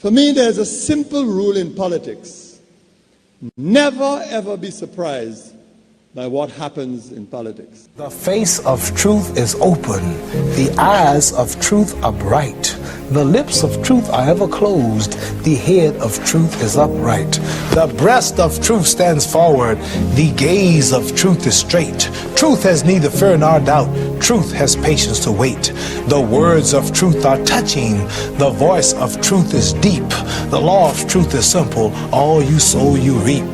For me, there's a simple rule in politics. Never, ever be surprised by what happens in politics. The face of truth is open. The eyes of truth are bright. The lips of truth are ever closed. The head of truth is upright. The breast of truth stands forward. The gaze of truth is straight. Truth has neither fear nor doubt. Truth has patience to wait. The words of truth are touching. The voice of truth is deep. The law of truth is simple. All you sow, you reap.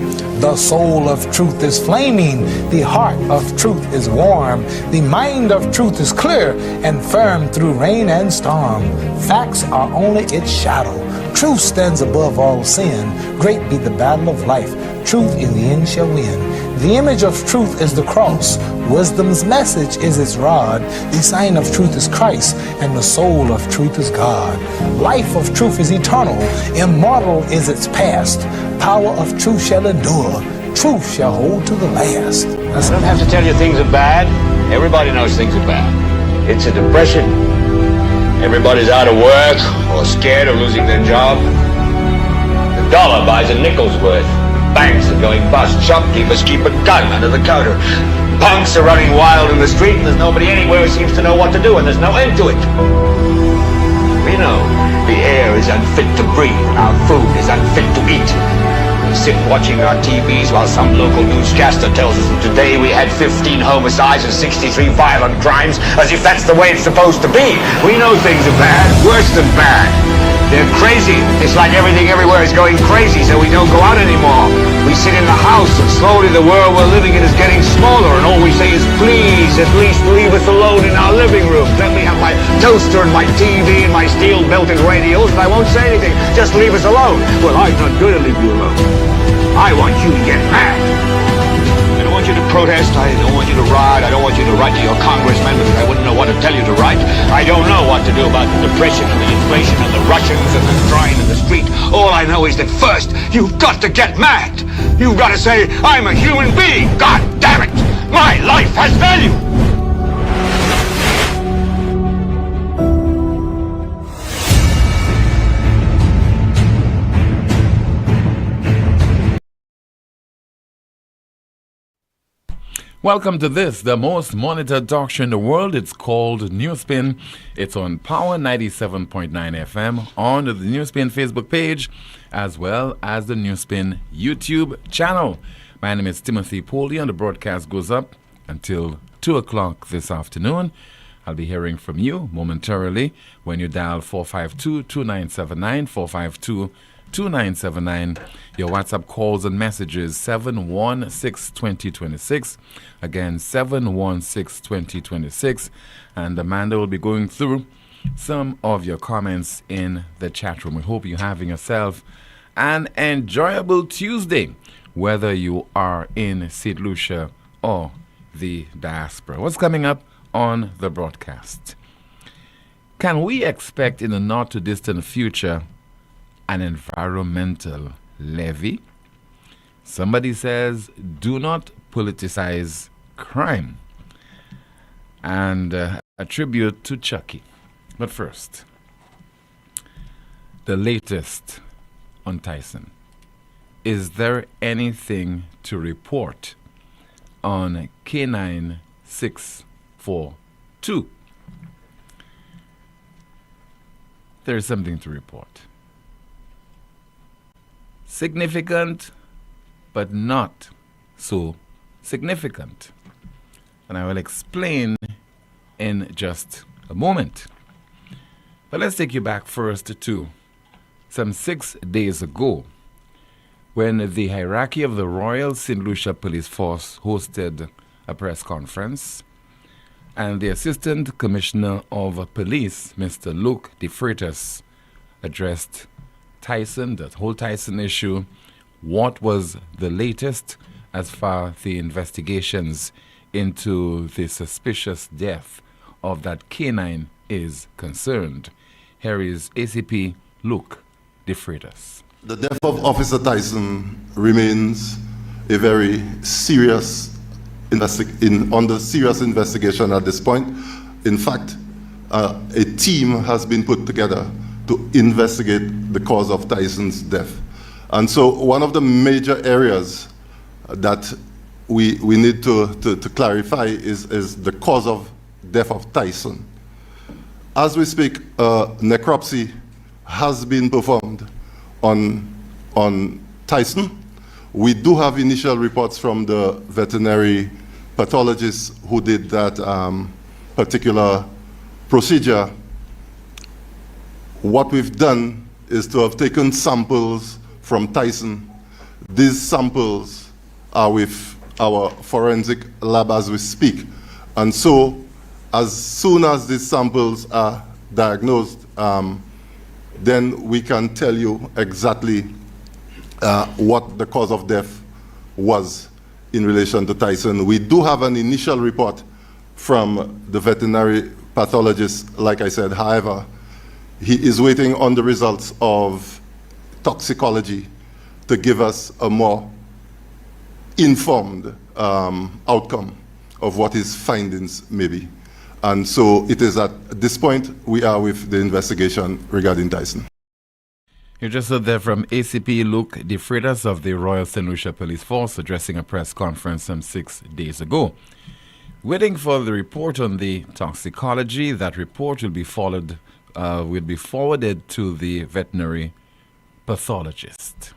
The soul of truth is flaming. The heart of truth is warm. The mind of truth is clear and firm through rain and storm. Facts are only its shadow. Truth stands above all sin. Great be the battle of life. Truth in the end shall win. The image of truth is the cross. Wisdom's message is its rod. The sign of truth is Christ, and the soul of truth is God. Life of truth is eternal. Immortal is its past. Power of truth shall endure. Truth shall hold to the last. I don't have to tell you things are bad. Everybody knows things are bad. It's a depression. Everybody's out of work or scared of losing their job. The dollar buys a nickel's worth. Banks are going bust. Shopkeepers keep a gun under the counter. Punks are running wild in the street, and there's nobody anywhere who seems to know what to do, and there's no end to it. We know the air is unfit to breathe, and our food is unfit to eat. We sit watching our TVs while some local newscaster tells us that today we had 15 homicides and 63 violent crimes, as if that's the way it's supposed to be. We know things are bad, worse than bad. They're crazy. It's like everything everywhere is going crazy, so we don't go out anymore. We sit in the house, and slowly the world we're living in is getting smaller, and all we say is, please, at least leave us alone in our living room. Let me have my toaster and my TV and my steel-belted radios, and I won't say anything. Just leave us alone. Well, I'm not going to leave you alone. I want you to get mad. I don't want you to protest. I don't want you to riot. I don't want you to write to your congressman because I wouldn't know what to tell you to write. I don't know what to do about the depression and the inflation and the Russians and the crying in the street. All I know is that first, you've got to get mad. You've got to say, I'm a human being. God damn it. My life has value. Welcome to this, the most monitored talk show in the world. It's called NewsSpin. It's on Power 97.9 FM on the NewsSpin Facebook page, as well as the NewsSpin YouTube channel. My name is Timothy Poleon. The broadcast goes up until 2 o'clock this afternoon. I'll be hearing from you momentarily when you dial 452-2979, 452-2979. Your WhatsApp calls and messages 716-2026. Again, 716-2026. And Amanda will be going through some of your comments in the chat room. We hope you're having yourself an enjoyable Tuesday, whether you are in St. Lucia or the diaspora. What's coming up on the broadcast? Can we expect in the not too distant future an environmental levy? Somebody says, do not politicize crime. And a tribute to Chucky. But first, the latest on Tyson. Is there anything to report on K9 642? There is something to report. Significant, but not so significant. And I will explain in just a moment. But let's take you back first to some 6 days ago, when the hierarchy of the Royal St. Lucia Police Force hosted a press conference, and the Assistant Commissioner of Police, Mr. Luke DeFreitas, addressed Tyson, that whole Tyson issue. What was the latest as far as the investigations into the suspicious death of that canine is concerned? Here is ACP Luke DeFreitas. The death of Officer Tyson remains a very serious under serious investigation at this point. In fact, a team has been put together to investigate the cause of Tyson's death. And so one of the major areas that we need to clarify is the cause of death of Tyson. As we speak, necropsy has been performed on Tyson. We do have initial reports from the veterinary pathologist who did that particular procedure. What we've done is to have taken samples from Tyson. These samples are with our forensic lab as we speak. And so, as soon as these samples are diagnosed, then we can tell you exactly what the cause of death was in relation to Tyson. We do have an initial report from the veterinary pathologist, like I said. However, he is waiting on the results of toxicology to give us a more informed outcome of what his findings may be. And so it is at this point we are with the investigation regarding Tyson. You just heard there from ACP Luke De Freitas of the Royal St. Lucia Police Force addressing a press conference some 6 days ago. Waiting for the report on the toxicology. That report will be forwarded to the veterinary pathologist.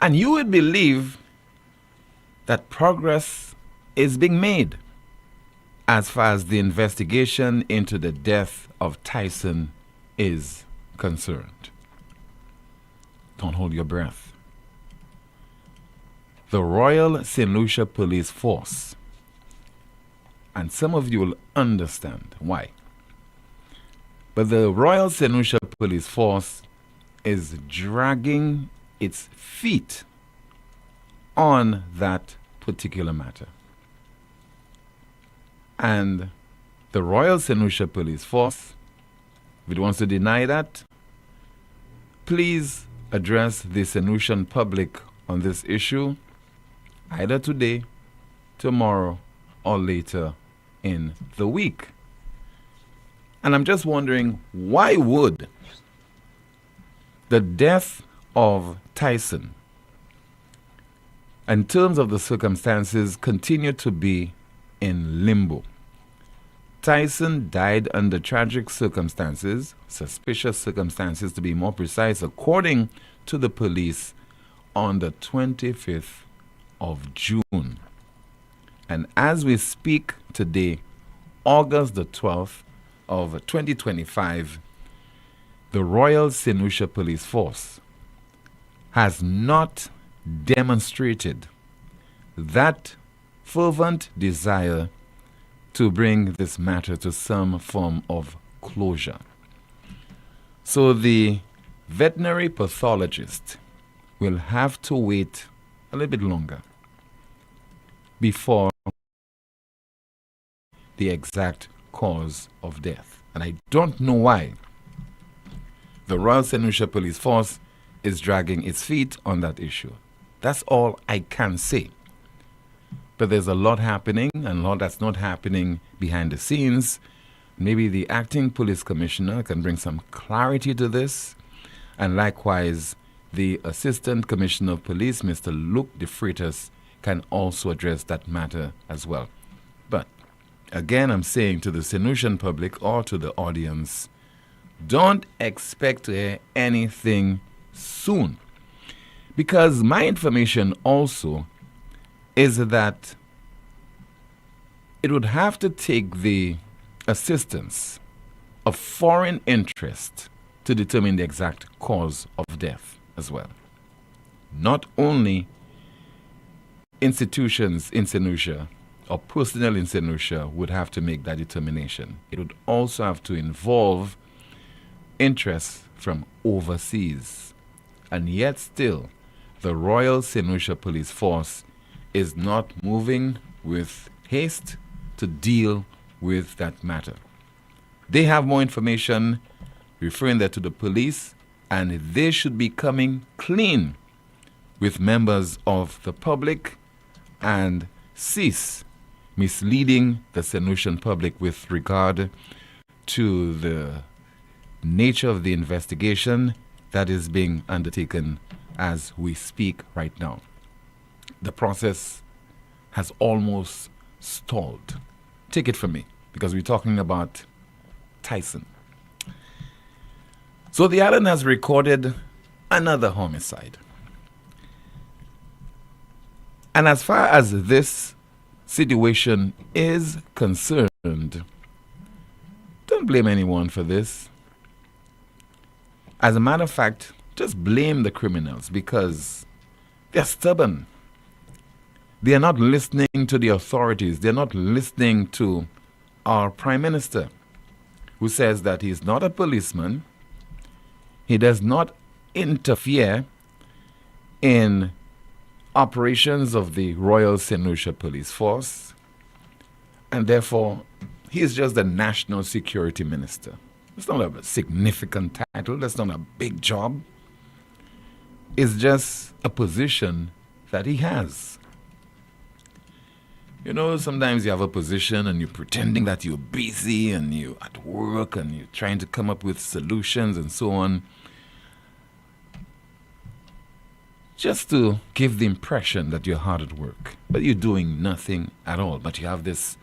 And you would believe that progress is being made as far as the investigation into the death of Tyson is concerned. Don't hold your breath. The Royal St. Lucia Police Force, and some of you will understand why, but the Royal St. Lucia Police Force is dragging its feet on that particular matter. And the Royal St. Lucia Police Force, if it wants to deny that, please address the St. Lucian public on this issue either today, tomorrow, or later in the week. And I'm just wondering, why would the death of Tyson, in terms of the circumstances, continue to be in limbo? Tyson died under tragic circumstances, suspicious circumstances to be more precise, according to the police, on the 25th of June. And as we speak today, August the 12th of 2025, the Royal St. Lucia Police Force has not demonstrated that fervent desire to bring this matter to some form of closure. So the veterinary pathologist will have to wait a little bit longer before the exact cause of death. And I don't know why the Royal St. Lucia Police Force is dragging its feet on that issue. That's all I can say. But there's a lot happening and a lot that's not happening behind the scenes. Maybe the acting police commissioner can bring some clarity to this. And likewise, the assistant commissioner of police, Mr. Luke De Freitas, can also address that matter as well. But again, I'm saying to the St. Lucian public or to the audience, don't expect to hear anything soon. Because my information also is that it would have to take the assistance of foreign interest to determine the exact cause of death as well. Not only institutions in St. Lucia or personnel in St. Lucia would have to make that determination. It would also have to involve interests from overseas. And yet still, the Royal St. Lucia Police Force is not moving with haste to deal with that matter. They have more information, referring that to the police, and they should be coming clean with members of the public and cease misleading the St. Lucian public with regard to the nature of the investigation that is being undertaken as we speak right now. The process has almost stalled. Take it from me, because we're talking about Tyson. So the island has recorded another homicide. And as far as this situation is concerned, don't blame anyone for this. As a matter of fact, just blame the criminals, because they're stubborn. They are not listening to the authorities. They're not listening to our Prime Minister, who says that he's not a policeman. He does not interfere in operations of the Royal St. Lucia Police Force, and therefore he is just the National Security Minister. It's not a significant title. That's not a big job. It's just a position that he has. You know, sometimes you have a position and you're pretending that you're busy and you're at work and you're trying to come up with solutions and so on, just to give the impression that you're hard at work, but you're doing nothing at all. But you have this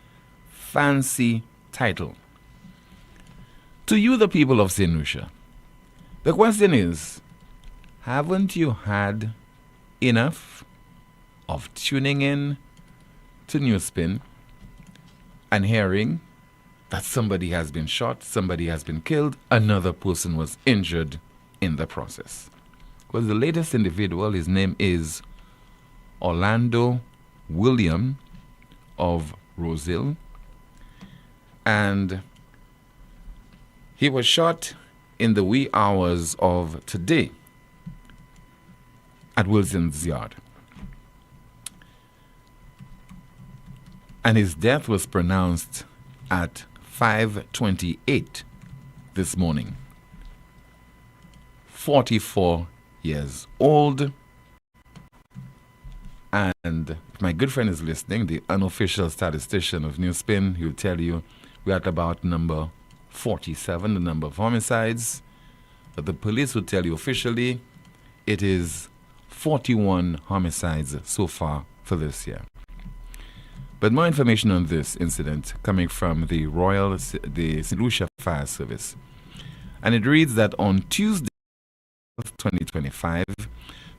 fancy title. To you, the people of St. Lucia, the question is, haven't you had enough of tuning in to NewsSpin and hearing that somebody has been shot, somebody has been killed, another person was injured in the process? Because the latest individual, his name is Orlando William of Rosehill, and he was shot in the wee hours of today at Wilson's Yard. And his death was pronounced at 5:28 this morning. 44 years old. And if my good friend is listening, the unofficial statistician of NewsSpin, he'll tell you we're at about number 47, the number of homicides. But the police will tell you officially it is 41 homicides so far for this year. But more information on this incident coming from the St. Lucia Fire Service. And it reads that on Tuesday, 2025,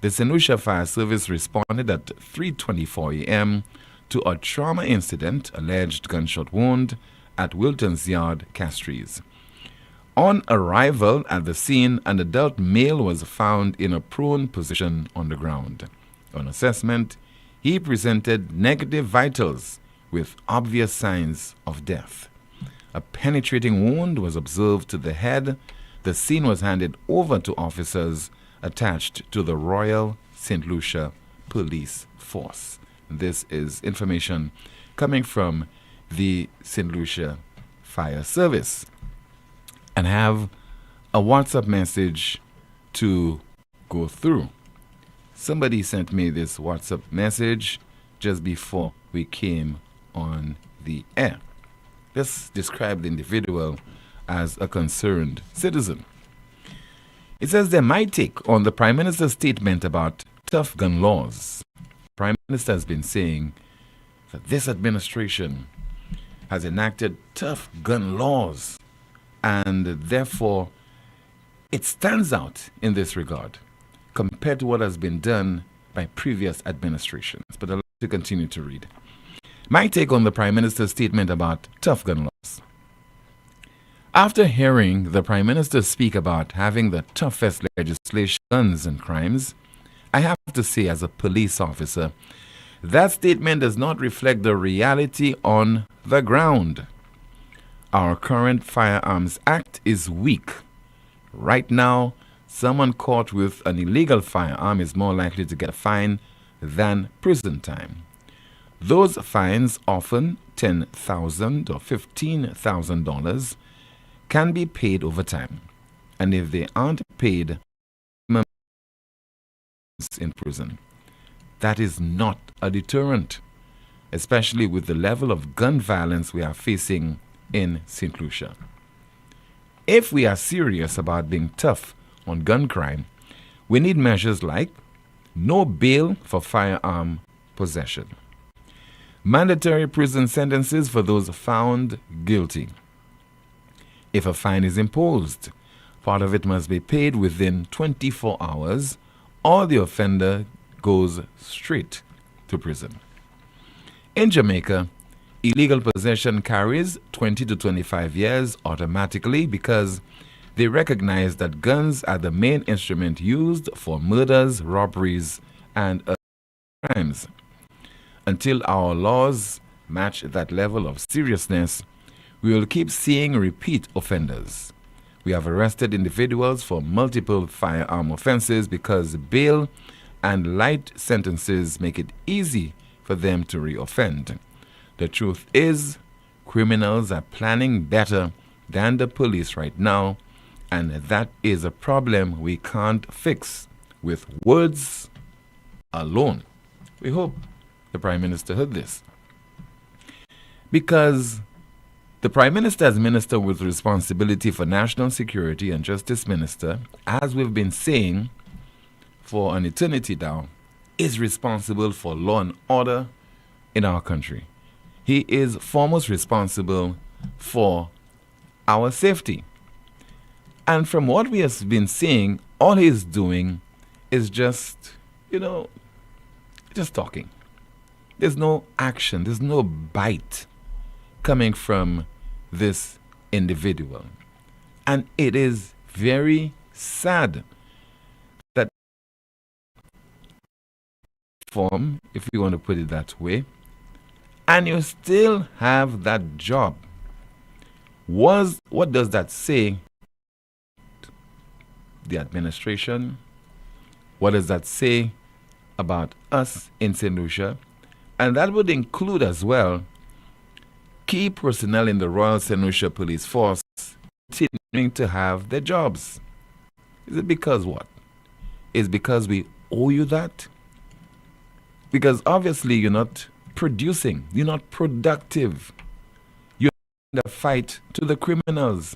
the St. Lucia Fire Service responded at 3:24 a.m. to a trauma incident, alleged gunshot wound, at Wilton's Yard, Castries. On arrival at the scene, an adult male was found in a prone position on the ground. On assessment, he presented negative vitals with obvious signs of death. A penetrating wound was observed to the head. The scene was handed over to officers attached to the Royal St. Lucia Police Force. This is information coming from the St. Lucia Fire Service. And I have a WhatsApp message to go through. Somebody sent me this WhatsApp message just before we came on the air. Let's describe the individual as a concerned citizen. It says their my take on the Prime Minister's statement about tough gun laws. The Prime Minister has been saying that this administration has enacted tough gun laws, and therefore it stands out in this regard compared to what has been done by previous administrations. But I'd like to continue to read. My take on the Prime Minister's statement about tough gun laws. After hearing the Prime Minister speak about having the toughest legislation on guns and crimes, I have to say as a police officer, that statement does not reflect the reality on the ground. Our current Firearms Act is weak. Right now, someone caught with an illegal firearm is more likely to get a fine than prison time. Those fines, often $10,000 or $15,000, can be paid over time. And if they aren't paid, in prison. That is not a deterrent, especially with the level of gun violence we are facing in St. Lucia. if we are serious about being tough on gun crime, we need measures like no bail for firearm possession, mandatory prison sentences for those found guilty. If a fine is imposed, part of it must be paid within 24 hours, or the offender goes straight to prison. In Jamaica, illegal possession carries 20 to 25 years automatically because they recognize that guns are the main instrument used for murders, robberies, and other crimes. Until our laws match that level of seriousness, we will keep seeing repeat offenders. We have arrested individuals for multiple firearm offenses because bail and light sentences make it easy for them to reoffend. The truth is, criminals are planning better than the police right now, and that is a problem we can't fix with words alone. We hope the Prime Minister heard this. Because the Prime Minister, as Minister with responsibility for national security and Justice Minister, as we've been saying for an eternity now, is responsible for law and order in our country. He is foremost responsible for our safety. And from what we have been seeing, all he's doing is just, just talking. There's no action, there's no bite coming from this individual. And it is very sad that form, if you want to put it that way, and you still have that job. What does that say? The administration? What does that say about us in St. Lucia? And that would include as well key personnel in the Royal St. Lucia Police Force continuing to have their jobs. Is it because what? Is it because we owe you that? Because obviously you're not producing, you're not productive. You're in the fight to the criminals.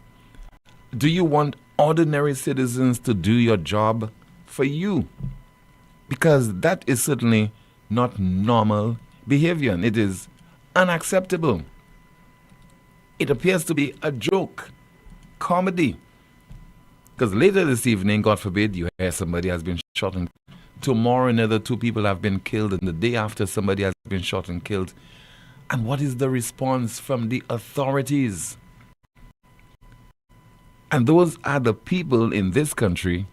Do you want ordinary citizens to do your job for you? Because that is certainly not normal behavior, and it is unacceptable. It appears to be a joke, comedy. Because later this evening, God forbid, you hear somebody has been shot and tomorrow another 2 people have been killed, and the day after somebody has been shot and killed. And what is the response from the authorities? And those are the people in this country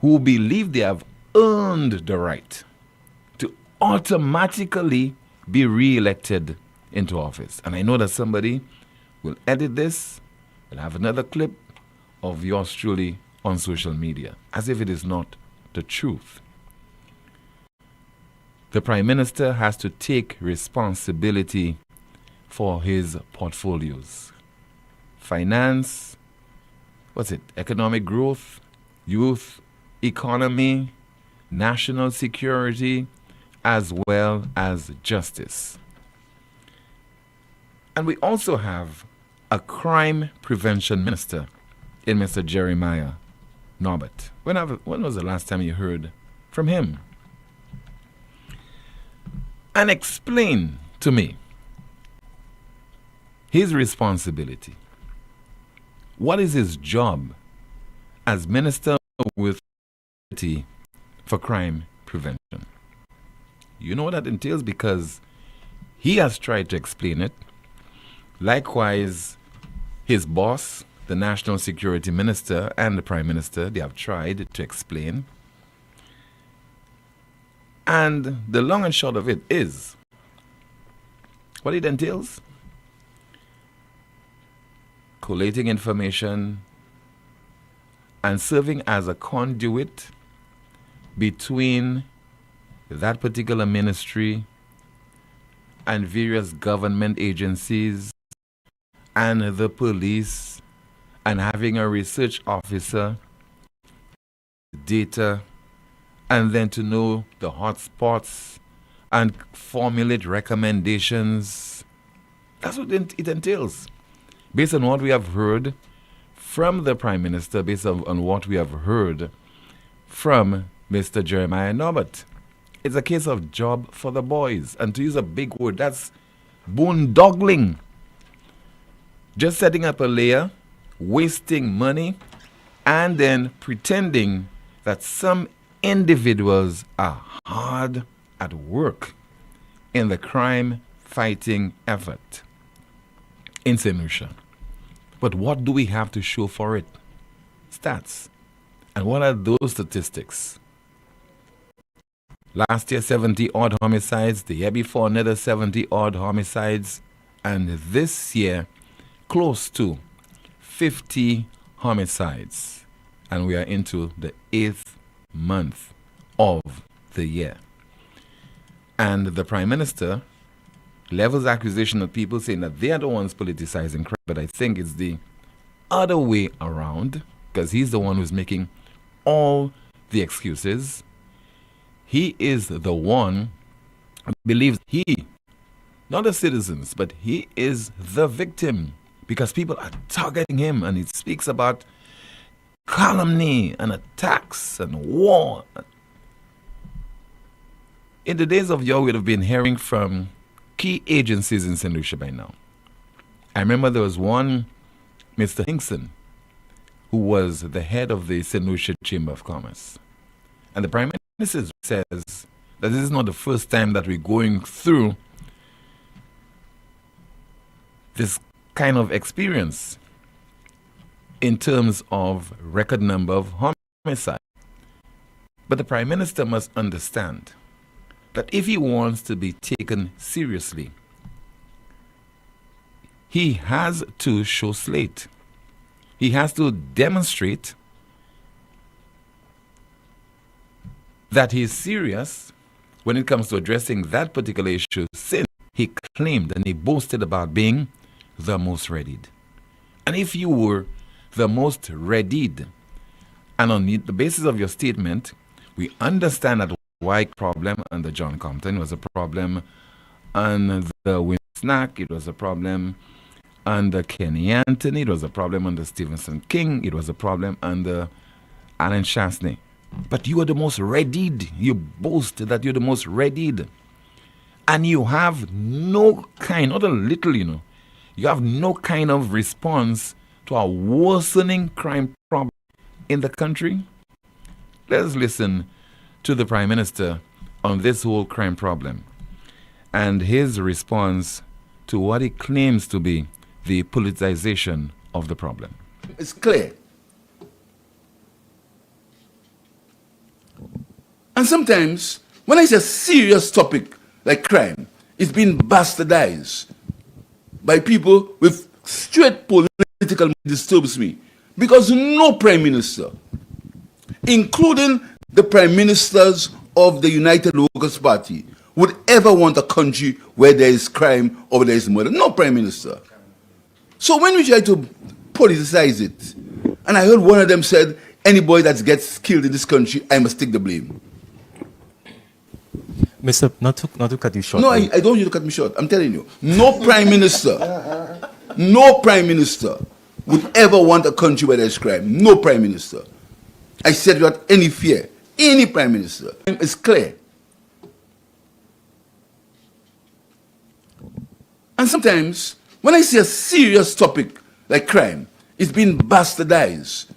who believe they have earned the right to automatically be re-elected into office. And I know that somebody will edit this and have another clip of yours truly on social media, as if it is not the truth. The Prime Minister has to take responsibility for his portfolios. Finance, economic growth, youth, economy, national security, as well as justice. And we also have a crime prevention minister in Mr. Jeremiah Norbert. When was the last time you heard from him? And explain to me his responsibility. What is his job as Minister with for crime prevention? You know what that entails, because he has tried to explain it. Likewise, his boss, the National Security Minister, and the Prime Minister, they have tried to explain. And the long and short of it is, what it entails: collating information and serving as a conduit between that particular ministry and various government agencies and the police, and having a research officer, data, and then to know the hot spots and formulate recommendations. That's what it entails. Based on what we have heard from the Prime Minister based on what we have heard from Mr. Jeremiah Norbert. It's a case of job for the boys. And to use a big word, that's boondoggling. Just setting up a layer, wasting money, and then pretending that some individuals are hard at work in the crime-fighting effort in St. Lucia. But what do we have to show for it? Stats. And what are those statistics? Last year, 70-odd homicides. The year before, another 70-odd homicides. And this year, close to 50 homicides. And we are into the 8th month of the year. And the Prime Minister levels accusation at people saying that they are the ones politicizing crime. But I think it's the other way around, because he's the one who's making all the excuses. He is the one who believes he, not the citizens, but he is the victim, because people are targeting him, and he speaks about calumny and attacks and war. In the days of yore, we'd have been hearing from key agencies in St. Lucia by now. I remember there was one, Mr. Hinkson, who was the head of the St. Lucia Chamber of Commerce. And the Prime Minister says that this is not the first time that we're going through this kind of experience in terms of record number of homicides. But the Prime Minister must understand that if he wants to be taken seriously, he has to show slate. He has to demonstrate that he is serious when it comes to addressing that particular issue, since he claimed and he boasted about being the most readied. And if you were the most readied, and on the basis of your statement, we understand that why problem under John Compton was a problem, and the Win Snack, it was a problem under Kenny Anthony, it was a problem under Stevenson King, it was a problem under Alan Shastney. But you are the most readied. You boast that you're the most readied. And you have no kind, not a little, you have no kind of response to a worsening crime problem in the country. Let's listen to the Prime Minister on this whole crime problem and his response to what he claims to be the politicization of the problem. It's clear. And sometimes, when it's a serious topic like crime, it's been bastardized by people with straight political disturbs me. Because no Prime Minister, including the Prime Ministers of the United Workers' Party, would ever want a country where there is crime or there is murder. No Prime Minister. So when we try to politicize it, and I heard one of them said, anybody that gets killed in this country, I must take the blame. Mr. Not to cut you short. No, I don't want you to cut me short. I'm telling you. No Prime Minister, no Prime Minister would ever want a country where there's crime. No Prime Minister. I said without any fear. Any Prime Minister. It's clear. And sometimes, when I see a serious topic like crime, it's been bastardized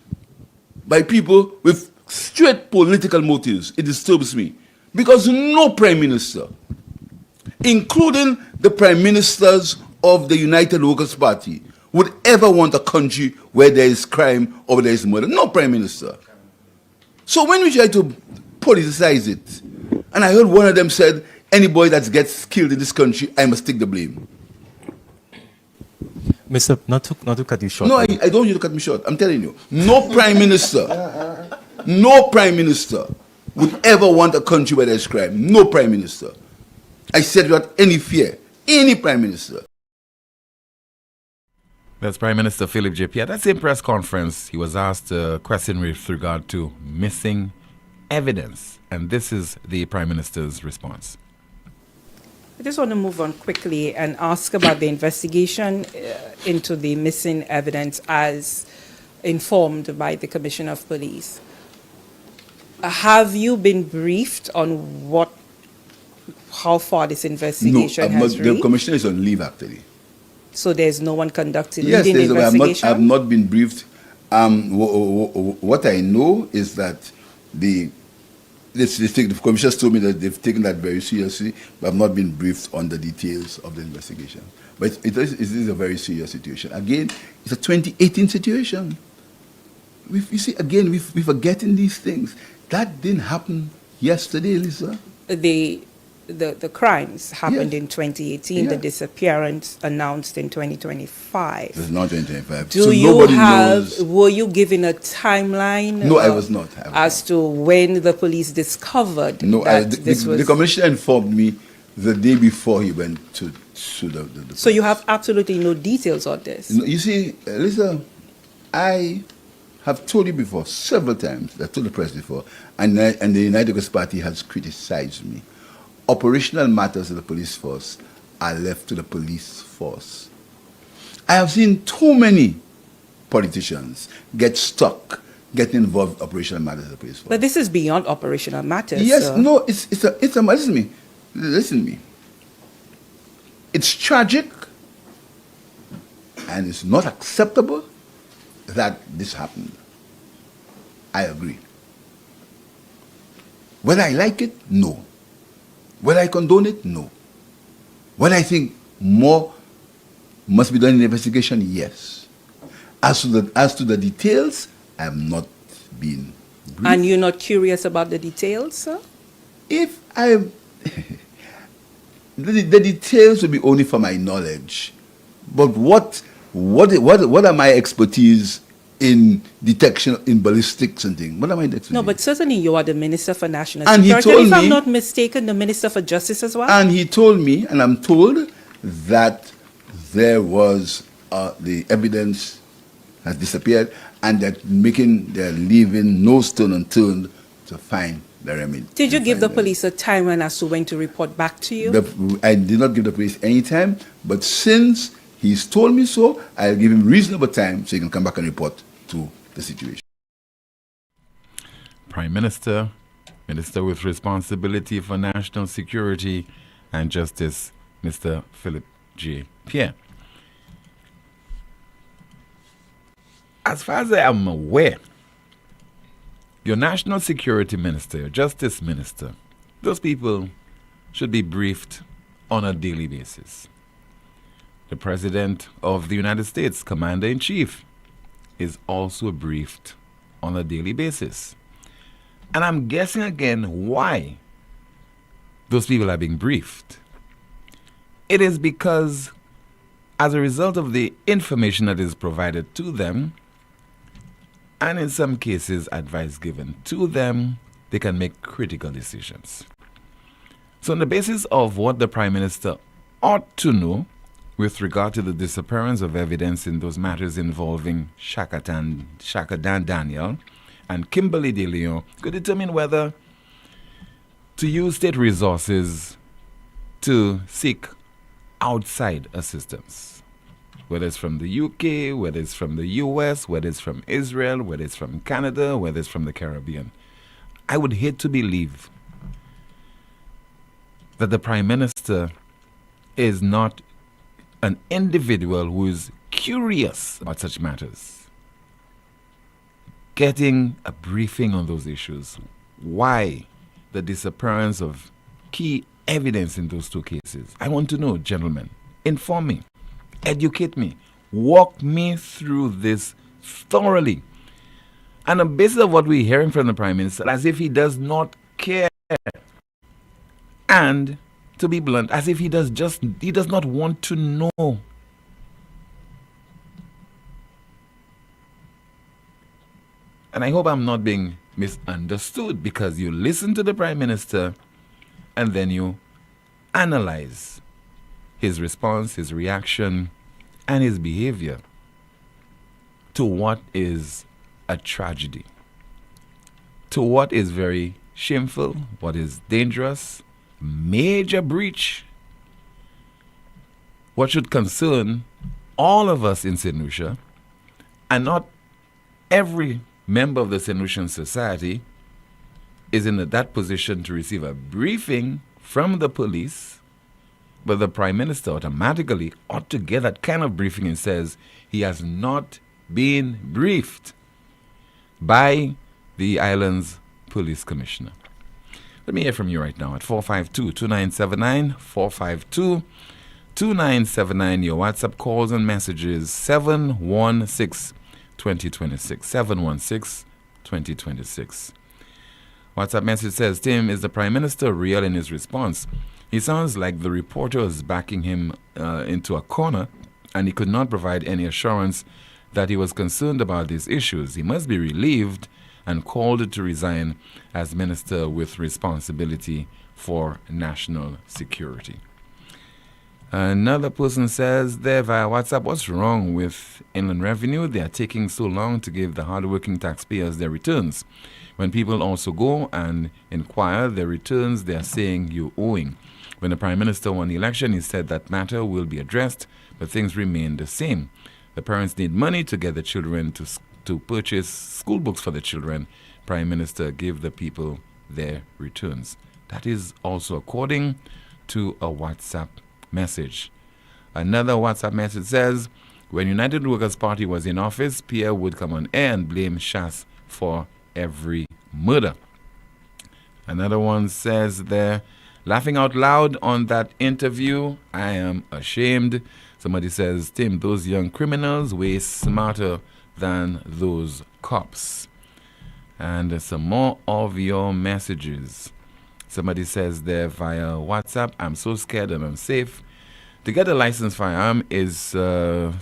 by people with straight political motives. It disturbs me. Because no Prime Minister, including the Prime Ministers of the United Workers' Party, would ever want a country where there is crime or there is murder. No Prime Minister. So when we try to politicize it, and I heard one of them said, anybody that gets killed in this country, I must take the blame. Mr. Not to cut you short. No, I don't want you to cut me short. I'm telling you. No Prime Minister, no Prime Minister would ever want a country where there's crime. No Prime Minister. I said without any fear. Any Prime Minister. That's Prime Minister Philip J. P. At that same press conference, he was asked a question with regard to missing evidence. And this is the Prime Minister's response. I just want to move on quickly and ask about the investigation into the missing evidence, as informed by the Commissioner of Police. Have you been briefed on how far this investigation has The reached? commissioner is on leave actually. So there's no one conducting Yes, leading the investigation? I've not been briefed. What I know is that the commissioners told me that they've taken that very seriously, but I've not been briefed on the details of the investigation. But it is a very serious situation. Again, it's a 2018 situation. You see, again, we're forgetting these things. That didn't happen yesterday, Lisa. The crimes happened Yes. in 2018, the Yeah. disappearance announced in 2025. It's not 2025. Do so you nobody have, knows. were you given a timeline? No, I was not. As to when the police discovered No, that the was... commissioner informed me the day before he went to the So you have absolutely no details on this? You see, Lisa, I have told you before several times, I told the press before, and the United August Party has criticized me. Operational matters of the police force are left to the police force. I have seen too many politicians get stuck, get involved in operational matters of the police force. But this is beyond operational matters. Yes, sir. no, it's a listen to me. It's tragic and it's not acceptable that this happened. I agree. Whether I like it, no. Whether I condone it, no. Whether I think more must be done in the investigation, yes. As to the details, I have not been briefed. And you're not curious about the details, sir? If I the details will be only for my knowledge, but what are my expertise in detection, in ballistics and things? What am I expertise? No, but certainly you are the Minister for National And he Security. told And if I'm me- not mistaken, the Minister for Justice as well? And he told me, and I'm told that there was the evidence has disappeared, and they're leaving no stone unturned to find the remedy. Did you give the Find police a timeline as to when to report back to you? I did not give the police any time, but since he's told me so, I'll give him reasonable time so he can come back and report to the situation. Prime Minister, Minister with responsibility for national security and justice, Mr. Philip J. Pierre. As far as I am aware, your national security minister, your justice minister, those people should be briefed on a daily basis. The President of the United States, Commander-in-Chief, is also briefed on a daily basis. And I'm guessing again why those people are being briefed. It is because as a result of the information that is provided to them, and in some cases advice given to them, they can make critical decisions. So on the basis of what the Prime Minister ought to know with regard to the disappearance of evidence in those matters involving Shaka Dan Daniel and Kimberly De Leon, could determine whether to use state resources to seek outside assistance. Whether it's from the UK, whether it's from the US, whether it's from Israel, whether it's from Canada, whether it's from the Caribbean. I would hate to believe that the Prime Minister is not an individual who is curious about such matters. Getting a briefing on those issues. Why the disappearance of key evidence in those two cases? I want to know, gentlemen. Inform me. Educate me. Walk me through this thoroughly. And on the basis of what we're hearing from the Prime Minister, as if he does not care. And, to be blunt, as if he does not want to know. And I hope I'm not being misunderstood, because you listen to the Prime Minister and then you analyze his response, his reaction, and his behavior to what is a tragedy, to what is very shameful, what is dangerous, major breach, what should concern all of us in St. Lucia, and not every member of the St. Lucian Society is in that position to receive a briefing from the police, but the Prime Minister automatically ought to get that kind of briefing and says he has not been briefed by the island's police commissioner. Let me hear from you right now at 452-2979, 452-2979. Your WhatsApp calls and messages 716-2026, 716-2026. WhatsApp message says, Tim, is the Prime Minister real in his response? He sounds like the reporter is backing him into a corner, and he could not provide any assurance that he was concerned about these issues. He must be relieved and called to resign as Minister with responsibility for national security. Another person says there via WhatsApp, what's wrong with Inland Revenue? They are taking so long to give the hardworking taxpayers their returns. When people also go and inquire their returns, they are saying you're owing. When the Prime Minister won the election, he said that matter will be addressed, but things remain the same. The parents need money to get the children to purchase school books for the children. Prime Minister, give the people their returns. That is also according to a WhatsApp message. Another WhatsApp message says, when United Workers' Party was in office, Pierre would come on air and blame Shas for every murder. Another one says there, laughing out loud on that interview, I am ashamed. Somebody says, Tim, those young criminals way smarter than those cops. And some more of your messages. Somebody says there via WhatsApp, I'm so scared and unsafe. To get a licensed firearm is so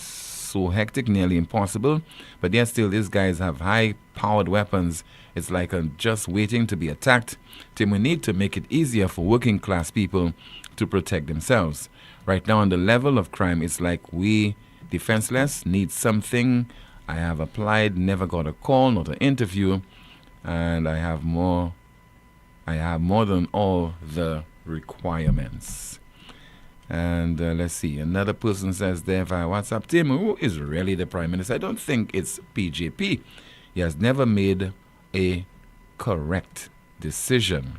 hectic, nearly impossible. But yet still, these guys have high-powered weapons. It's like just waiting to be attacked. Tim, we need to make it easier for working-class people to protect themselves. Right now, on the level of crime, it's like we, defenseless, need something. I have applied, never got a call, not an interview, and I have more than all the requirements. And let's see, another person says there via WhatsApp, Tim, who is really the Prime Minister? I don't think it's PJP. He has never made a correct decision.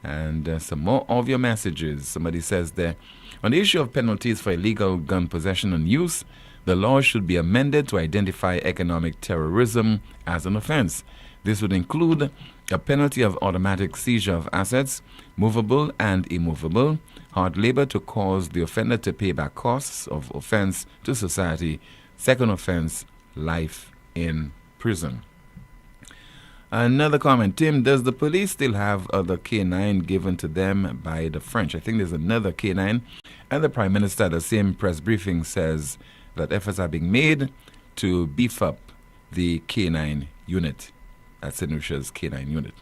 And some more of your messages. Somebody says there, on the issue of penalties for illegal gun possession and use, the law should be amended to identify economic terrorism as an offense. This would include a penalty of automatic seizure of assets, movable and immovable, hard labor to cause the offender to pay back costs of offense to society, second offense, life in prison. Another comment, Tim, does the police still have other K9 given to them by the French? I think there's another K9. And the Prime Minister at the same press briefing says that efforts are being made to beef up the K9 unit. That's St. Lucia's K9 unit.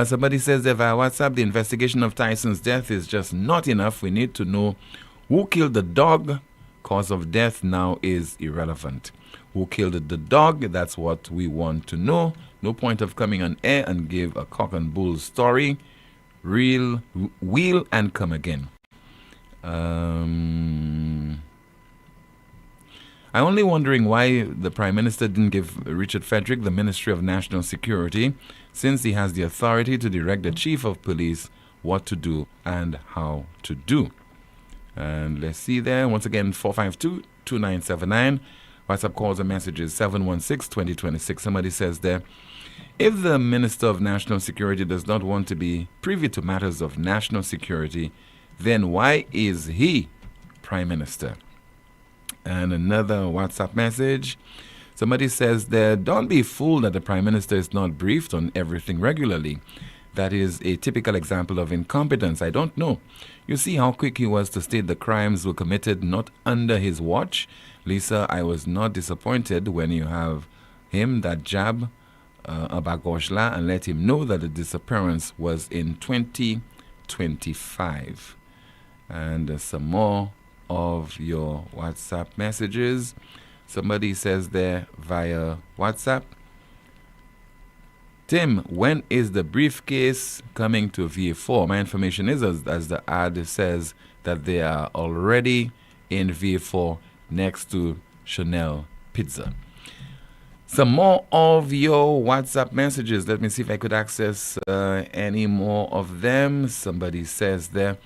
Somebody says that via WhatsApp, the investigation of Tyson's death is just not enough. We need to know who killed the dog. Cause of death now is irrelevant. Who killed the dog? That's what we want to know. No point of coming on air and give a cock and bull story. Real, wheel and come again. I'm only wondering why the Prime Minister didn't give Richard Frederick the Ministry of National Security, since he has the authority to direct the Chief of Police what to do and how to do. And let's see there. Once again, 452-2979. WhatsApp calls and messages 716-2026. Somebody says there, if the Minister of National Security does not want to be privy to matters of national security, then why is he Prime Minister? And another WhatsApp message. Somebody says there, don't be fooled that the Prime Minister is not briefed on everything regularly. That is a typical example of incompetence. I don't know. You see how quick he was to state the crimes were committed not under his watch? Lisa, I was not disappointed when you have him that jab Abagoshla and let him know that the disappearance was in 2025. And some more of your WhatsApp messages. Somebody says there via WhatsApp, Tim, when is the briefcase coming to VA4? My information is, as the ad says, that they are already in VA4 next to Chanel Pizza. Some more of your WhatsApp messages. Let me see if I could access any more of them. Somebody says there,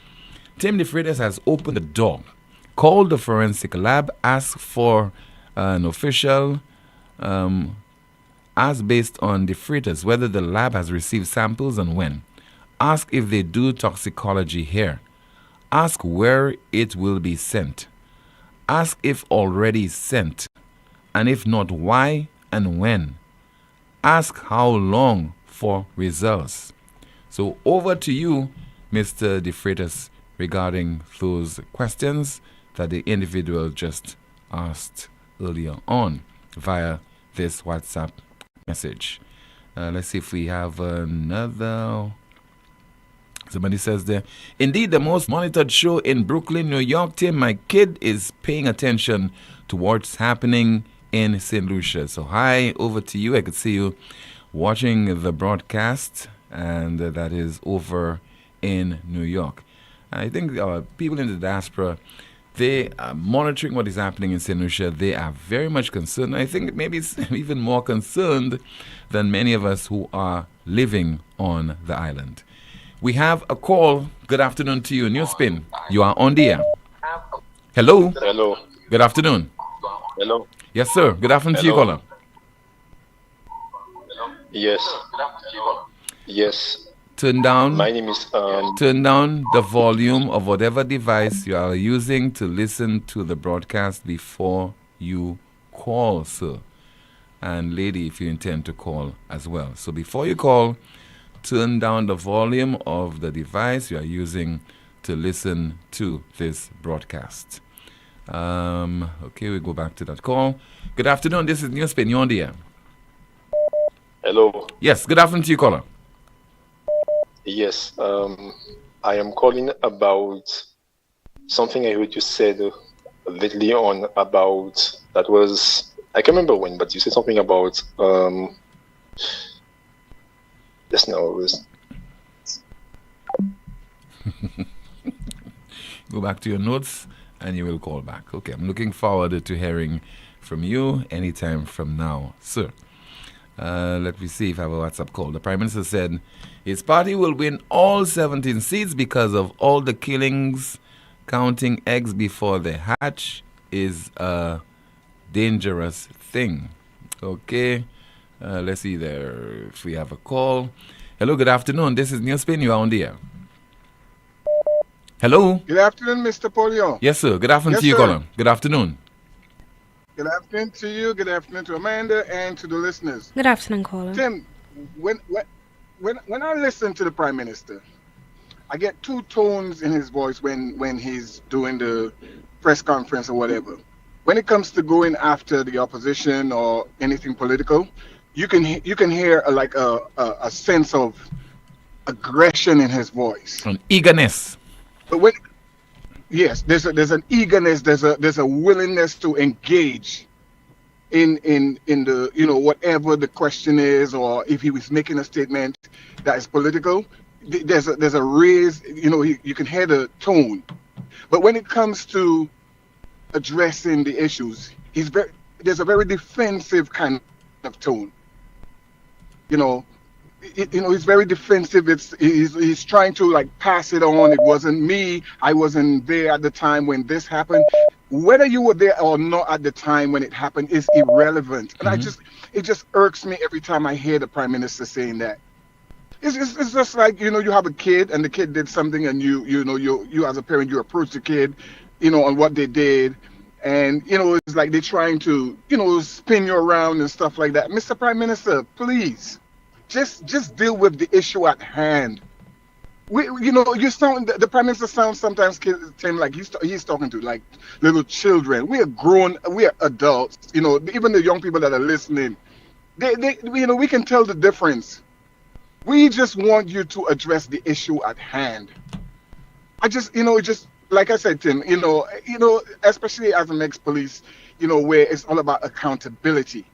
Tim De Freitas has opened the door. Call the forensic lab, ask for an official, ask based on De Freitas whether the lab has received samples and when. Ask if they do toxicology here. Ask where it will be sent. Ask if already sent. And if not, why and when. Ask how long for results. So over to you, Mr. De Freitas, regarding those questions that the individual just asked earlier on via this WhatsApp message. Let's see if we have another. Somebody says there, indeed, the most monitored show in Brooklyn, New York. Tim, my kid is paying attention to what's happening in St. Lucia. So hi, over to you. I could see you watching the broadcast, and that is over in New York. I think people in the diaspora, they are monitoring what is happening in St. Lucia. They are very much concerned. I think maybe it's even more concerned than many of us who are living on the island. We have a call. Good afternoon to you. NewsSpin, you are on the air. Hello. Hello. Good afternoon. Hello. Yes, sir. Good afternoon to you, caller. Yes. Yes. Turn down. My name is Turn down the volume of whatever device you are using to listen to the broadcast before you call, sir. And lady, if you intend to call as well. So before you call, turn down the volume of the device you are using to listen to this broadcast. Okay, we go back to that call. Good afternoon. This is NewsSpin. You're on the air. Hello. Yes. Good afternoon to you, caller. Yes. I am calling about something I heard you said lately on about that was I can't remember when, but you said something about just now it was. Go back to your notes and you will call back. Okay, I'm looking forward to hearing from you anytime from now, sir. Let me see if I have a WhatsApp call. The Prime Minister said his party will win all 17 seats because of all the killings. Counting eggs before they hatch is a dangerous thing. Okay, let's see there if we have a call. Hello, good afternoon. This is NewsSpin. You are on the air. Hello. Good afternoon, Mr. Poleon. Yes, sir. Good afternoon to you, caller. Good afternoon. Good afternoon to you. Good afternoon to Amanda and to the listeners. Good afternoon, caller. Tim, when I listen to the Prime Minister, I get two tones in his voice when he's doing the press conference or whatever. When it comes to going after the opposition or anything political, you can hear a sense of aggression in his voice, an eagerness. But yes, there's an eagerness, there's a willingness to engage in the whatever the question is, or if he was making a statement that is political, there's a raise, you can hear the tone. But when it comes to addressing the issues, there's a very defensive kind of tone. He's very defensive. He's trying to pass it on. It wasn't me. I wasn't there at the time when this happened. Whether you were there or not at the time when it happened is irrelevant. And it just irks me every time I hear the Prime Minister saying that. It's just like, you have a kid and the kid did something, and you as a parent, you approach the kid, on what they did. And, it's like they're trying to, spin you around and stuff like that. Mr. Prime Minister, please. Just deal with the issue at hand. The Prime Minister sounds sometimes, Tim, like he's talking to little children. We are grown, we are adults. Even the young people that are listening, they we can tell the difference. We just want you to address the issue at hand. Just like I said, Tim, especially as an ex-police, where it's all about accountability.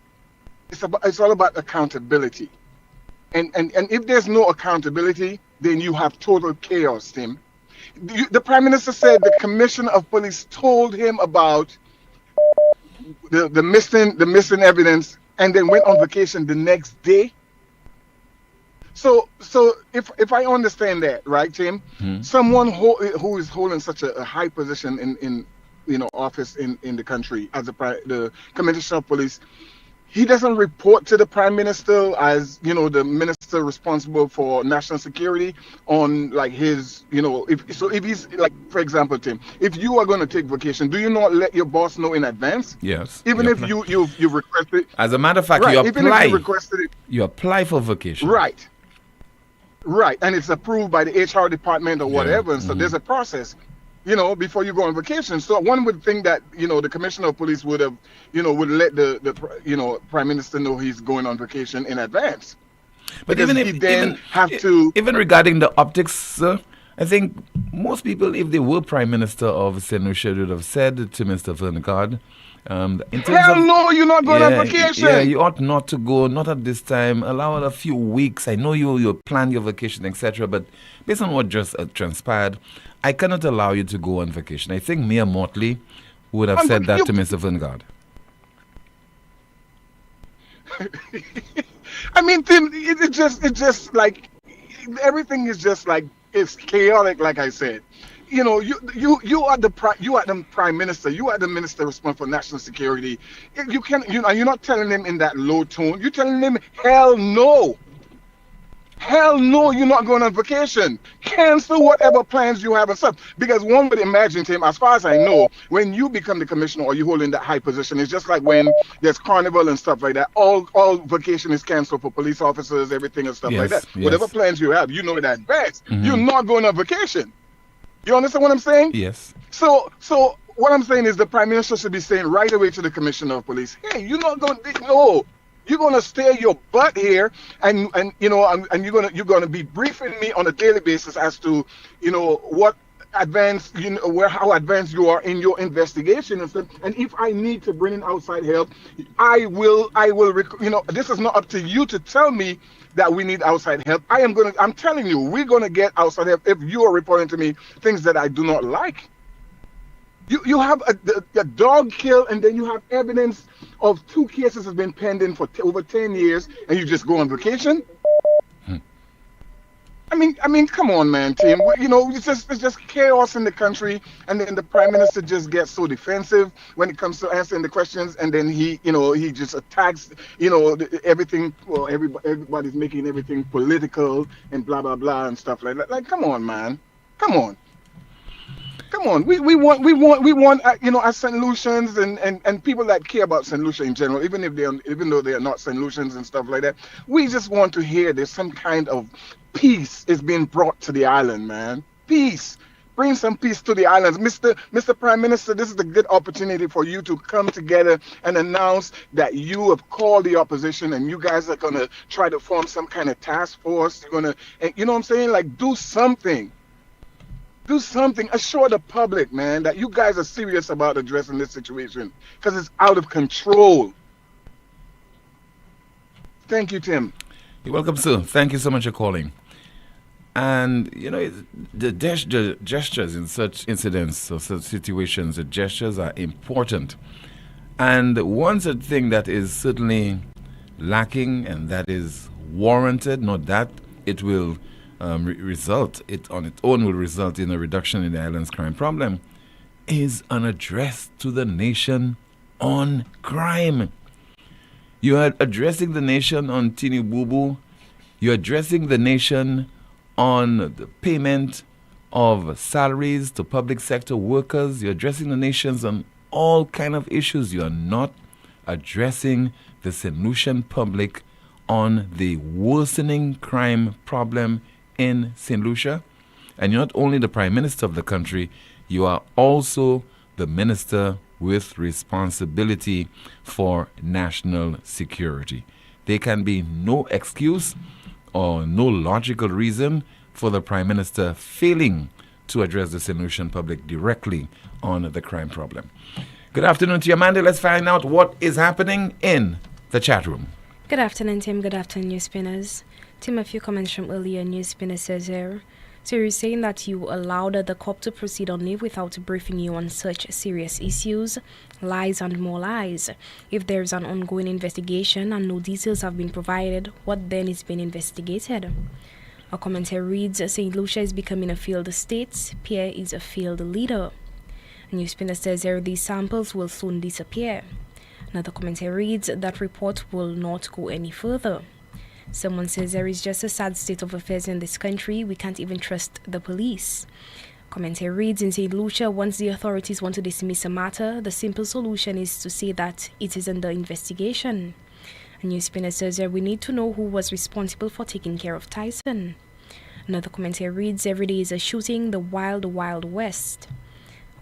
It's all about accountability. And if there's no accountability, then you have total chaos, Tim. The Prime Minister said the Commissioner of Police told him about the missing evidence, and then went on vacation the next day. So if I understand that, right, Tim, someone who is holding such a high position in office in the country as the Commissioner of Police, he doesn't report to the Prime Minister as the minister responsible for national security on like his if he's like, for example, Tim, if you are going to take vacation, do you not let your boss know in advance? Yes. Even if you requested. As a matter of fact, right, you even apply. if you requested it. You apply for vacation. Right. Right, and it's approved by the HR department or whatever, and so there's a process, before you go on vacation. So one would think that the Commissioner of Police would have, would let the Prime Minister know he's going on vacation in advance. But because even regarding the optics, sir, I think most people, if they were Prime Minister of St. Lucia, would have said to Mr. Verngard, hell no, you're not going on vacation. Yeah, you ought not to go, not at this time. Allow it a few weeks. I know you plan your vacation, etc. But based on what just transpired, I cannot allow you to go on vacation. I think Mayor Motley would have said that to Mr. Verngard. I mean, Tim, it's just like everything is just like it's chaotic. Like I said, you are the Prime Minister. You are the minister responsible for national security. You can, you're not telling him in that low tone. You're telling him, hell no. Hell no, you're not going on vacation. Cancel whatever plans you have and stuff. Because one would imagine, Tim, as far as I know, when you become the commissioner or you hold in that high position, it's just like when there's carnival and stuff like that. All vacation is canceled for police officers, everything and stuff like that. Yes. Whatever plans you have, in advance. You're not going on vacation. You understand what I'm saying? Yes. So what I'm saying is the Prime Minister should be saying right away to the Commissioner of Police, hey, you're not going to, no. You're gonna stay your butt here, and you're gonna be briefing me on a daily basis as to what advanced how advanced you are in your investigation and stuff. And if I need to bring in outside help, I will. This is not up to you to tell me that we need outside help. I'm telling you, we're gonna get outside help if you are reporting to me things that I do not like. You have a dog kill, and then you have evidence of 2 cases have been pending for over 10 years, and you just go on vacation? I mean, come on, man, Tim. It's just chaos in the country, and then the Prime Minister just gets so defensive when it comes to answering the questions, and then he just attacks, everything. Well, everybody's making everything political and blah blah blah and stuff like that. Like, come on, man, come on. We want as St. Lucians and people that care about St. Lucia in general, even though they are not St. Lucians and stuff like that, we just want to hear there's some kind of peace is being brought to the island, man. Peace. Bring some peace to the islands. Mr. Prime Minister, this is a good opportunity for you to come together and announce that you have called the opposition and you guys are going to try to form some kind of task force. You're going to, you know what I'm saying? Like, do something. Do something. Assure the public, man, that you guys are serious about addressing this situation because it's out of control. Thank you, Tim. You're welcome, sir. Thank you so much for calling. And, the gestures in such incidents or such situations, the gestures are important. And one such thing that is certainly lacking and that is warranted, not that it will it on its own will result in a reduction in the island's crime problem, is an address to the nation on crime. You are addressing the nation on Tini Boo Boo. You're addressing the nation on the payment of salaries to public sector workers. You're addressing the nations on all kind of issues. You are not addressing the St. Lucian public on the worsening crime problem in St. Lucia. And you're not only the Prime Minister of the country, you are also the Minister with responsibility for national security. There can be no excuse or no logical reason for the Prime Minister failing to address the St. Lucian public directly on the crime problem. Good afternoon to you, Amanda. Let's find out what is happening in the chat room. Good afternoon, Tim. Good afternoon, News Spinners. Tim, a few comments from earlier. News Spinner says here, So you're saying that you allowed the cop to proceed on leave without briefing you on such serious issues, lies and more lies. If there's an ongoing investigation and no details have been provided, what then is being investigated? A commentator reads, St. Lucia is becoming a failed state. Pierre is a failed leader. NewsSpin says there these samples will soon disappear. Another commentator reads, that report will not go any further. Someone says there is just a sad state of affairs in this country. We can't even trust the police. Commentator reads, in St. Lucia, once the authorities want to dismiss a matter, the simple solution is to say that it is under investigation. A NewsSpinner says that we need to know who was responsible for taking care of Tyson. Another commentator reads, every day is a shooting, the wild, wild west.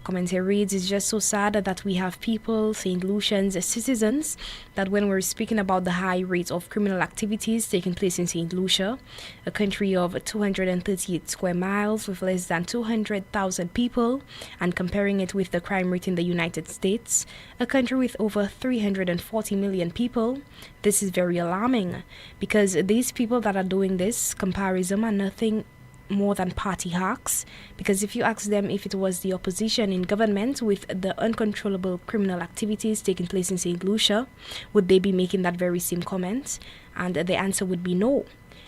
Commentator reads, it's just so sad that we have people, St. Lucians, citizens, that when we're speaking about the high rate of criminal activities taking place in St. Lucia, a country of 238 square miles with less than 200,000 people, and comparing it with the crime rate in the United States, a country with over 340 million people, this is very alarming, because these people that are doing this comparison are nothing more than party hacks, because if you ask them if it was the opposition in government with the uncontrollable criminal activities taking place in St. Lucia, would they be making that very same comment? And the answer would be no,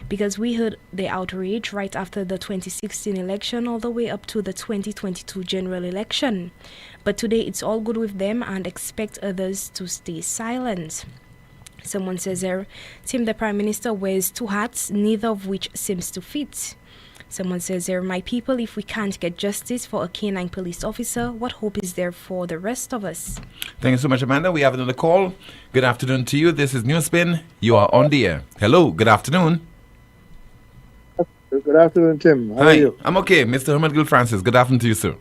because we heard the outrage right after the 2016 election all the way up to the 2022 general election. But today it's all good with them and expect others to stay silent. Someone says there, Tim, the Prime Minister wears two hats, neither of which seems to fit. Someone says there, my people, if we can't get justice for a canine police officer, what hope is there for the rest of us? Thank you so much, Amanda. We have another call. Good afternoon to you. This is NewsSpin. You are on the air. Hello. Good afternoon. Good afternoon, Tim. How Hi. are you? I'm okay. Mr. Herman Gil Francis. Good afternoon to you, sir.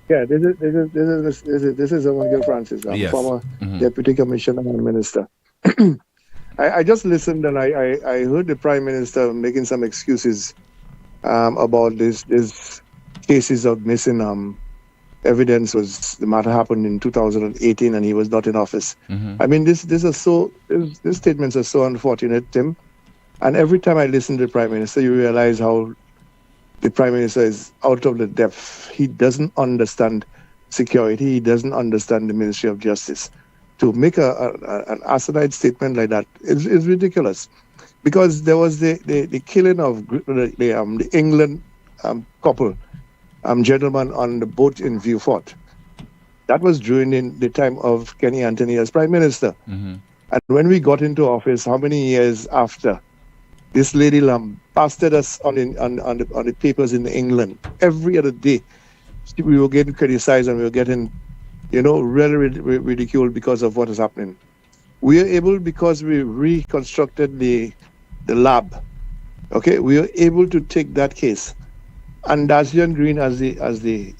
Yeah, this is Herman Gil Francis. I'm Yes. former Deputy Commissioner and Minister. I just listened and I heard the Prime Minister making some excuses about this cases of missing evidence. Was the matter happened in 2018 and he was not in office. I mean, these statements are so unfortunate, Tim. And every time I listen to the Prime Minister, you realize how the Prime Minister is out of the depth. He doesn't understand security. He doesn't understand the Ministry of Justice. To make an asinine statement like that is ridiculous. Because there was the killing of the England couple, gentleman on the boat in Vieux-Fort. That was during the time of Kenny Anthony as Prime Minister. And when we got into office, how many years after, this lady lambasted us on the papers in England. Every other day, we were getting criticized and we were getting, really ridiculed because of what is happening. We are able, because we reconstructed the lab. Okay, we are able to take that case, and Dacian Green as the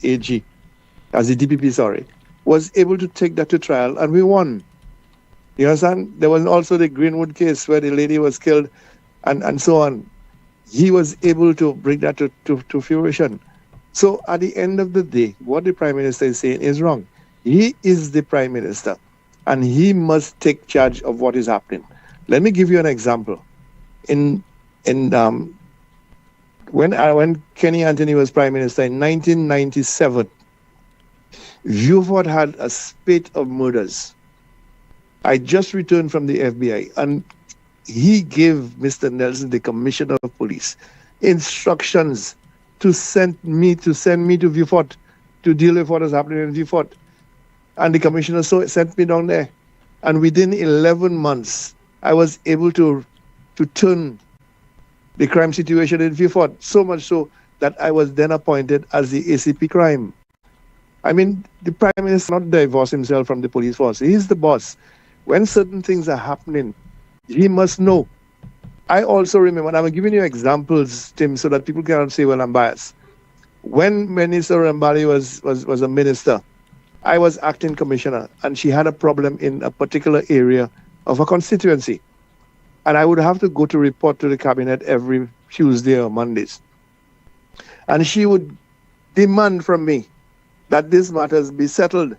AG, as the DPP, was able to take that to trial, and we won. You understand? There was also the Greenwood case where the lady was killed, and so on. He was able to bring that to fruition. So at the end of the day, what the Prime Minister is saying is wrong. He is the Prime Minister, and he must take charge of what is happening. Let me give you an example. When Kenny Anthony was Prime Minister in 1997, Vieux-Fort had a spate of murders. I just returned from the FBI, and he gave Mr. Nelson, the Commissioner of Police, instructions to send me to Vieux-Fort to deal with what is happening in Vieux-Fort. And the Commissioner sent me down there. And within 11 months, I was able to turn the crime situation in Vieux-Fort, so much so that I was then appointed as the ACP crime. I mean, the Prime Minister not divorce himself from the police force. He's the boss. When certain things are happening, he must know. I also remember, and I'm giving you examples, Tim, so that people cannot say, well, I'm biased. When Minister Rambali was a minister, I was acting commissioner, and she had a problem in a particular area of a constituency. And I would have to go to report to the cabinet every Tuesday or Mondays. And she would demand from me that these matters be settled.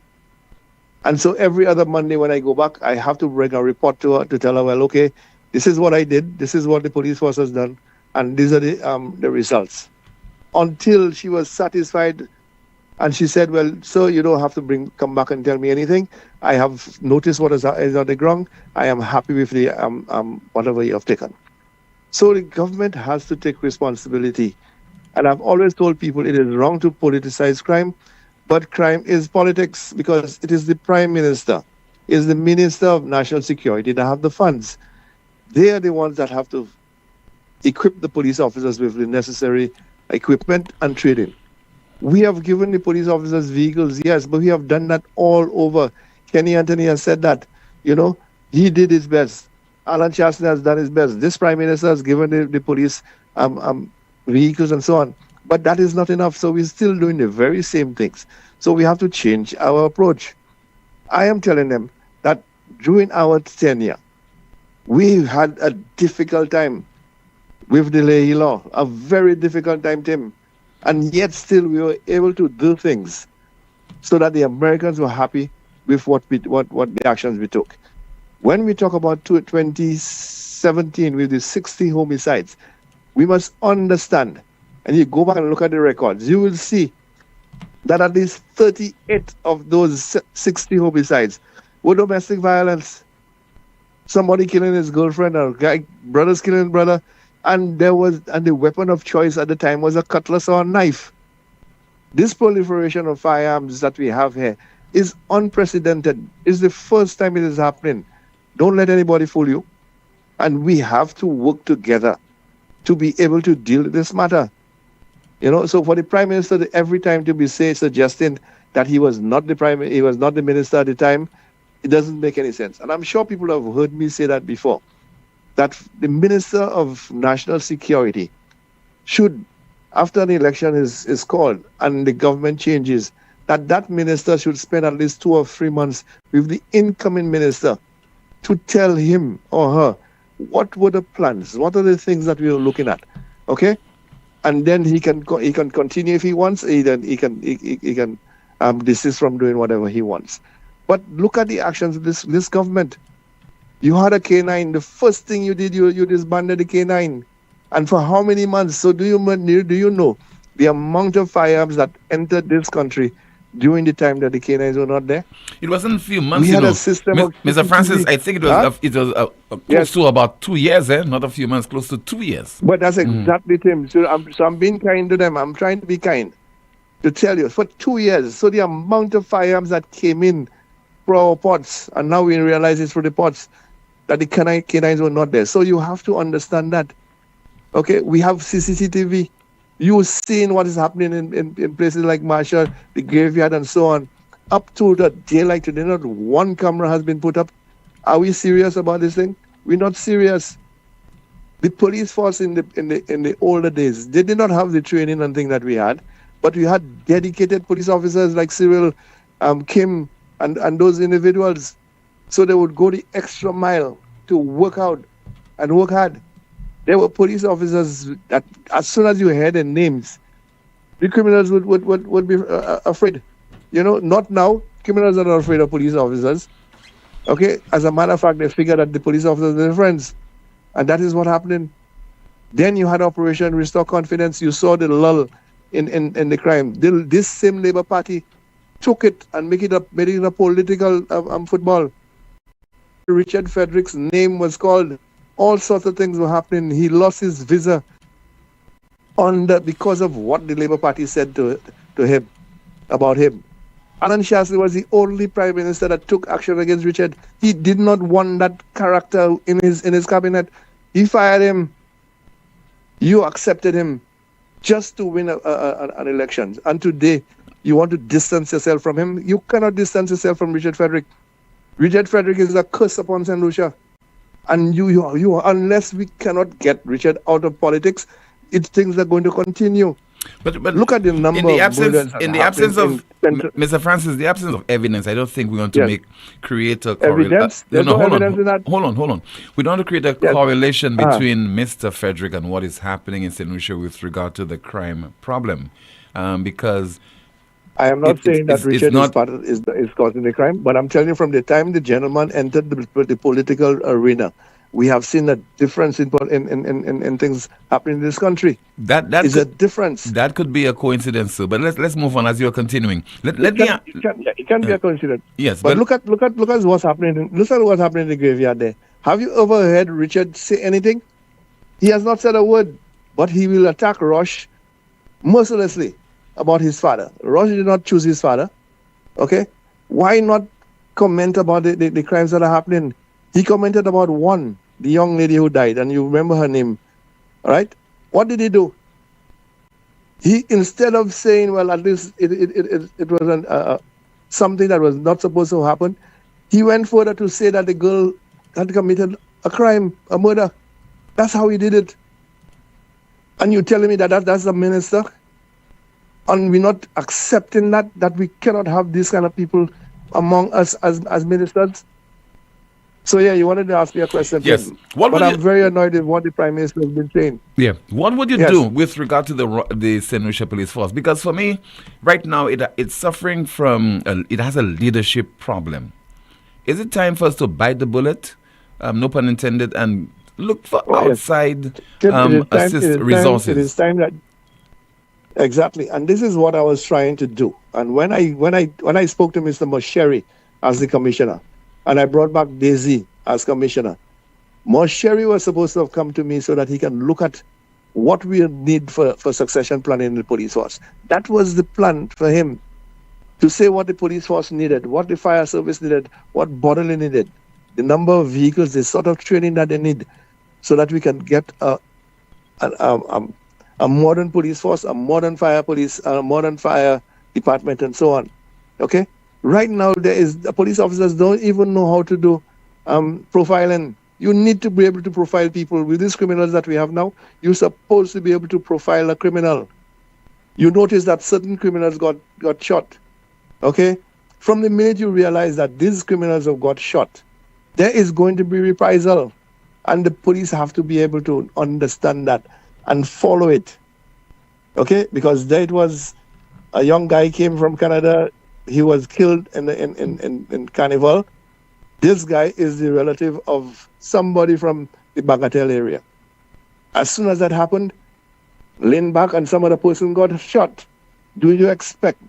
And so every other Monday when I go back, I have to bring a report to her to tell her, well, okay, this is what I did, this is what the police force has done, and these are the results. until she was satisfied. And she said, well, sir, you don't have to come back and tell me anything. I have noticed what is on the ground. I am happy with the whatever you have taken. So the government has to take responsibility. And I've always told people it is wrong to politicize crime, but crime is politics because it is the Prime Minister, is the Minister of National Security that have the funds. They are the ones that have to equip the police officers with the necessary equipment and training. We have given the police officers vehicles, yes, but we have done that all over. Kenny Anthony has said that, he did his best. Alan Chastanet has done his best. This Prime Minister has given the police vehicles and so on. But that is not enough. So we're still doing the very same things. So we have to change our approach. I am telling them that during our tenure, we had a difficult time with the Leahy law, a very difficult time, Tim. And yet still we were able to do things so that the Americans were happy with what the actions we took. When we talk about 2017 with the 60 homicides, we must understand, and you go back and look at the records, you will see that at least 38 of those 60 homicides were domestic violence. Somebody killing his girlfriend or brothers killing his brother, and the weapon of choice at the time was a cutlass or a knife. This proliferation of firearms that we have here is unprecedented. It's the first time it is happening. Don't let anybody fool you. And we have to work together to be able to deal with this matter. So for the Prime Minister every time to be suggesting that he was not the minister at the time, it doesn't make any sense. And I'm sure people have heard me say that before, that the Minister of National Security should, after an election is called and the government changes, that minister should spend at least 2 or 3 months with the incoming minister to tell him or her what were the plans, what are the things that we are looking at, okay? And then he can continue if he wants. He can desist from doing whatever he wants. But look at the actions of this government. You had a K9. The first thing you did, you disbanded the K9. And for how many months? So do you know the amount of firearms that entered this country during the time that the K9s were not there? It wasn't a few months. We had a system of Mr. Francis, I think it was close to about 2 years, not a few months, close to 2 years. But that's exactly Tim. So I'm being kind to them. I'm trying to be kind to tell you for 2 years. So the amount of firearms that came in for our ports, and now we realize it's for the ports, that the K9s were not there. So you have to understand that. Okay, we have CCTV. You're seeing what is happening in places like Marshall, the graveyard, and so on. Up to the daylight today, not one camera has been put up. Are we serious about this thing? We're not serious. The police force in the older days, they did not have the training and thing that we had, but we had dedicated police officers like Cyril, Kim, and those individuals. So they would go the extra mile to work out and work hard. There were police officers that, as soon as you heard their names, the criminals would be afraid. Not now. Criminals are not afraid of police officers. Okay? As a matter of fact, they figure that the police officers are their friends. And that is what happening. Then you had Operation Restore Confidence. You saw the lull in the crime. This same Labour Party took it and made it a political football. Richard Frederick's name was called. All sorts of things were happening. He lost his visa because of what the Labour Party said to him, about him. Alan Chastanet was the only Prime Minister that took action against Richard. He did not want that character in his cabinet. He fired him. You accepted him just to win an election. And today, you want to distance yourself from him. You cannot distance yourself from Richard Frederick. Richard Frederick is a curse upon St. Lucia. And you unless we cannot get Richard out of politics, things are going to continue. But look at the number in the absence of Mr. Francis, the absence of evidence, I don't think we want to create a evidence. Hold on. We don't want to create a correlation between Mr. Frederick and what is happening in St. Lucia with regard to the crime problem, because I am not saying that Richard is causing the crime, but I'm telling you, from the time the gentleman entered the political arena We have seen a difference in things happening in this country. That is a difference. That could be a coincidence, sir. But let's move on as you're continuing. It can be a coincidence. Yes, but look at what's happening. Look at what's happening in the graveyard there. Have you ever heard Richard say anything? He has not said a word, but he will attack Rush mercilessly about his father. Rush did not choose his father. Okay, why not comment about the crimes that are happening? He commented about one, the young lady who died, and you remember her name, all right? What did he do? He, instead of saying, well, at least it was something that was not supposed to happen, he went further to say that the girl had committed a crime, a murder. That's how he did it. And you're telling me that's a minister? And we're not accepting that we cannot have these kind of people among us as ministers? So yeah, you wanted to ask me a question. Yes. But I'm very annoyed with what the Prime Minister has been saying. Yeah. What would you do with regard to the St. Lucia Police Force? Because for me, right now, it's suffering from, it has a leadership problem. Is it time for us to bite the bullet, no pun intended, and look for outside resources? It is time that, exactly. And this is what I was trying to do. And when I spoke to Mr. Mosheri as the commissioner, and I brought back Daisy as commissioner, Mosheri was supposed to have come to me so that he can look at what we need for succession planning in the police force. That was the plan for him, to say what the police force needed, what the fire service needed, what bodily needed, the number of vehicles, the sort of training that they need, so that we can get a modern police force, a modern fire police, a modern fire department, and so on. Okay? Right now, the police officers don't even know how to do profiling. You need to be able to profile people. With these criminals that we have now, you're supposed to be able to profile a criminal. You notice that certain criminals got shot. Okay? From the minute you realize that these criminals have got shot, there is going to be reprisal. And the police have to be able to understand that and follow it. Okay? Because there it was, a young guy came from Canada. He was killed in Carnival. This guy is the relative of somebody from the Bagatelle area. As soon as that happened, Lindbach and some other person got shot. Do you expect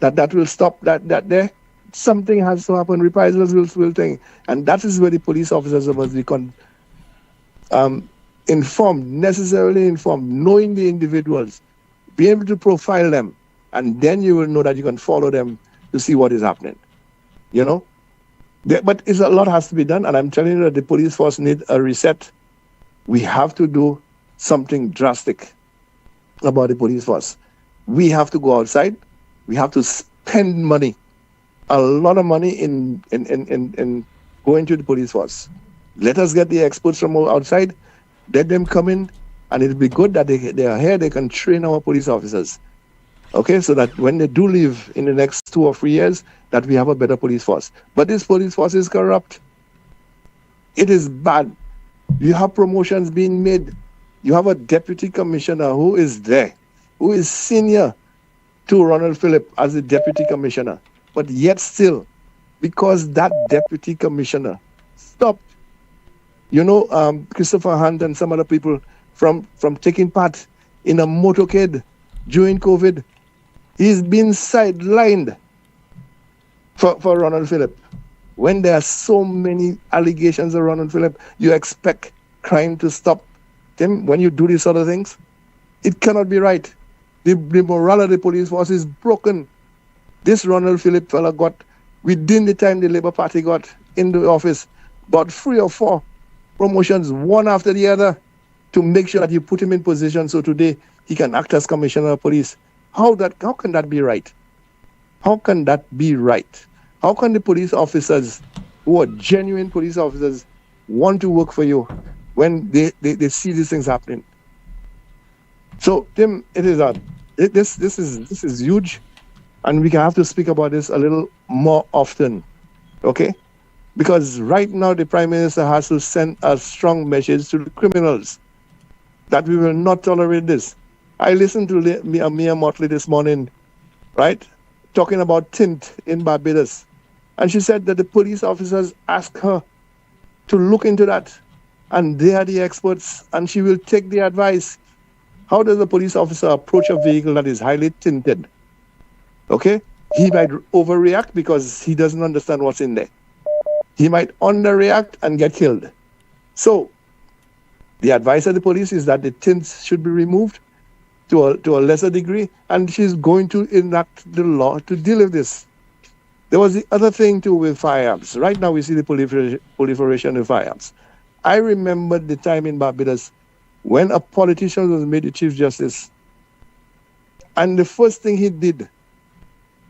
that will stop that there? Something has to happen. Reprisals will think. And that is where the police officers must be informed, necessarily informed, knowing the individuals, be able to profile them, and then you will know that you can follow them to see what is happening. You know? But a lot has to be done, and I'm telling you that the police force need a reset. We have to do something drastic about the police force. We have to go outside. We have to spend money, a lot of money in going to the police force. Let us get the experts from outside, let them come in, and it'll be good that they are here, they can train our police officers. Okay, so that when they do leave in the next 2 or 3 years, that we have a better police force. But this police force is corrupt. It is bad. You have promotions being made. You have a deputy commissioner who is there, who is senior to Ronald Phillip as a deputy commissioner. But yet still, because that deputy commissioner stopped, Christopher Hunt and some other people from taking part in a motorcade during COVID, he's been sidelined for Ronald Phillip. When there are so many allegations of Ronald Phillip, you expect crime to stop them when you do these sort of things? It cannot be right. The morale of the police force is broken. This Ronald Phillip fella got, within the time the Labour Party got in the office, about 3 or 4 promotions, one after the other, to make sure that you put him in position so today he can act as commissioner of police. How can that be right? How can that be right? How can the police officers, who are genuine police officers, want to work for you when they see these things happening? So, Tim, this is huge, and we can have to speak about this a little more often, okay? Because right now the Prime Minister has to send a strong message to the criminals that we will not tolerate this. I listened to Mia Motley this morning, right, talking about tint in Barbados. And she said that the police officers asked her to look into that. and they are the experts, and she will take the advice. How does a police officer approach a vehicle that is highly tinted? Okay? He might overreact because he doesn't understand what's in there. He might underreact and get killed. So, the advice of the police is that the tints should be removed to a lesser degree, and she's going to enact the law to deal with this. There was the other thing too with firearms. Right now we see the proliferation of firearms. I remember the time in Barbados when a politician was made the Chief Justice, and the first thing he did,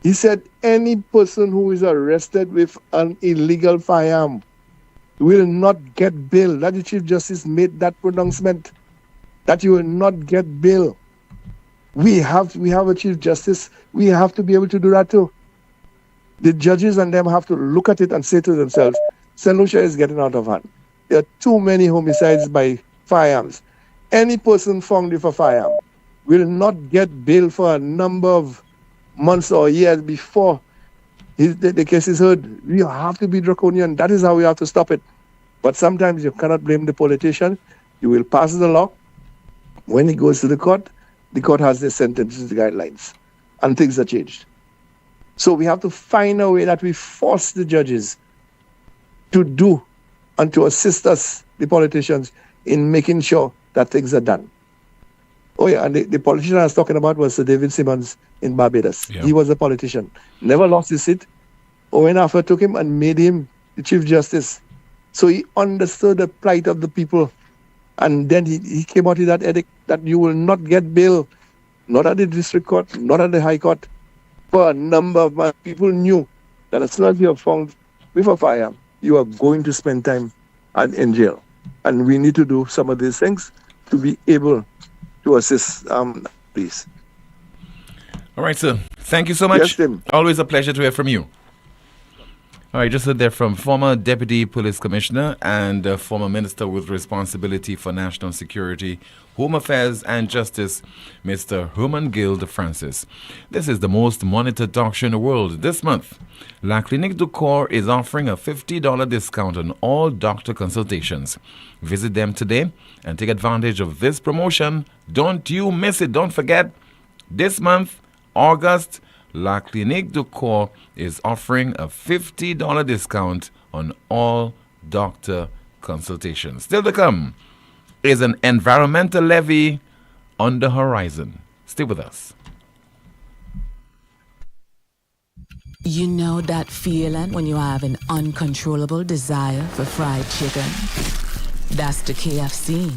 he said any person who is arrested with an illegal firearm will not get bail. That the Chief Justice made that pronouncement, that you will not get bail. We have a Chief Justice. We have to be able to do that too. The judges and them have to look at it and say to themselves, St. Lucia is getting out of hand. There are too many homicides by firearms. Any person found with a firearm will not get bail for a number of months or years before the case is heard. We have to be draconian. That is how we have to stop it. But sometimes you cannot blame the politician. You will pass the law. When it goes to the court has the sentences, the guidelines, and things are changed. So we have to find a way that we force the judges to do and to assist us, the politicians, in making sure that things are done. Oh yeah, and the politician I was talking about was Sir David Simmons in Barbados. Yeah. He was a politician, never lost his seat. Owen Arthur took him and made him the Chief Justice. So he understood the plight of the people. And then he came out with that edict that you will not get bail, not at the district court, not at the high court. For a number of months, people knew that as soon as you are found with a firearm, you are going to spend time in jail. And we need to do some of these things to be able to assist police. All right, sir. Thank you so much. Yes, Tim. Always a pleasure to hear from you. All right, just heard there from former Deputy Police Commissioner and former Minister with responsibility for national security, Home Affairs and Justice, Mr. Herman Guild Francis. This is the most monitored talk show in the world. This month, La Clinique du Corps is offering a $50 discount on all doctor consultations. Visit them today and take advantage of this promotion. Don't you miss it. Don't forget, this month, August, La Clinique du Corps is offering a $50 discount on all doctor consultations. Still to come is an environmental levy on the horizon. Stay with us. You know that feeling when you have an uncontrollable desire for fried chicken? That's the KFC.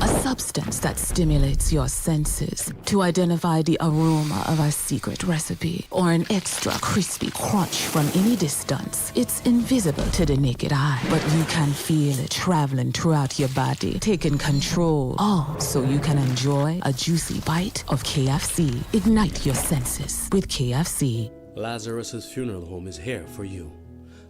A substance that stimulates your senses to identify the aroma of our secret recipe or an extra crispy crunch from any distance. It's invisible to the naked eye, but you can feel it traveling throughout your body, taking control. All so you can enjoy a juicy bite of KFC. Ignite your senses with KFC. Lazarus's Funeral Home is here for you.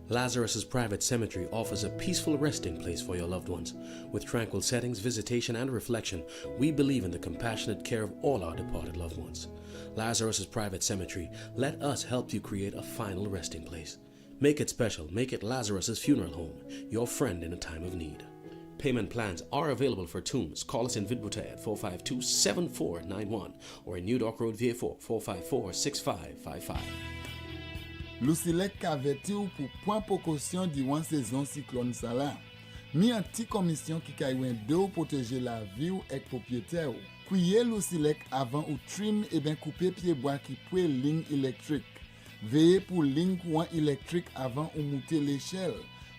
Lazarus's Private Cemetery offers a peaceful resting place for your loved ones. With tranquil settings, visitation, and reflection, we believe in the compassionate care of all our departed loved ones. Lazarus's Private Cemetery, let us help you create a final resting place. Make it special. Make it Lazarus's Funeral Home, your friend in a time of need. Payment plans are available for tombs. Call us in Vidboutet at 452-7491 or in New Dock Road, VA4, 454-6555. Lucilec averti ou pour point précaution durant saison cyclone ça là. Mi un petit commission qui kaywen de ou protéger la vie ou ek propriétaire ou. Kouye Lucilec avant ou trim et ben couper pied bois qui pouet ligne électrique. Veillez pour ligne courant électrique avant ou monter l'échelle.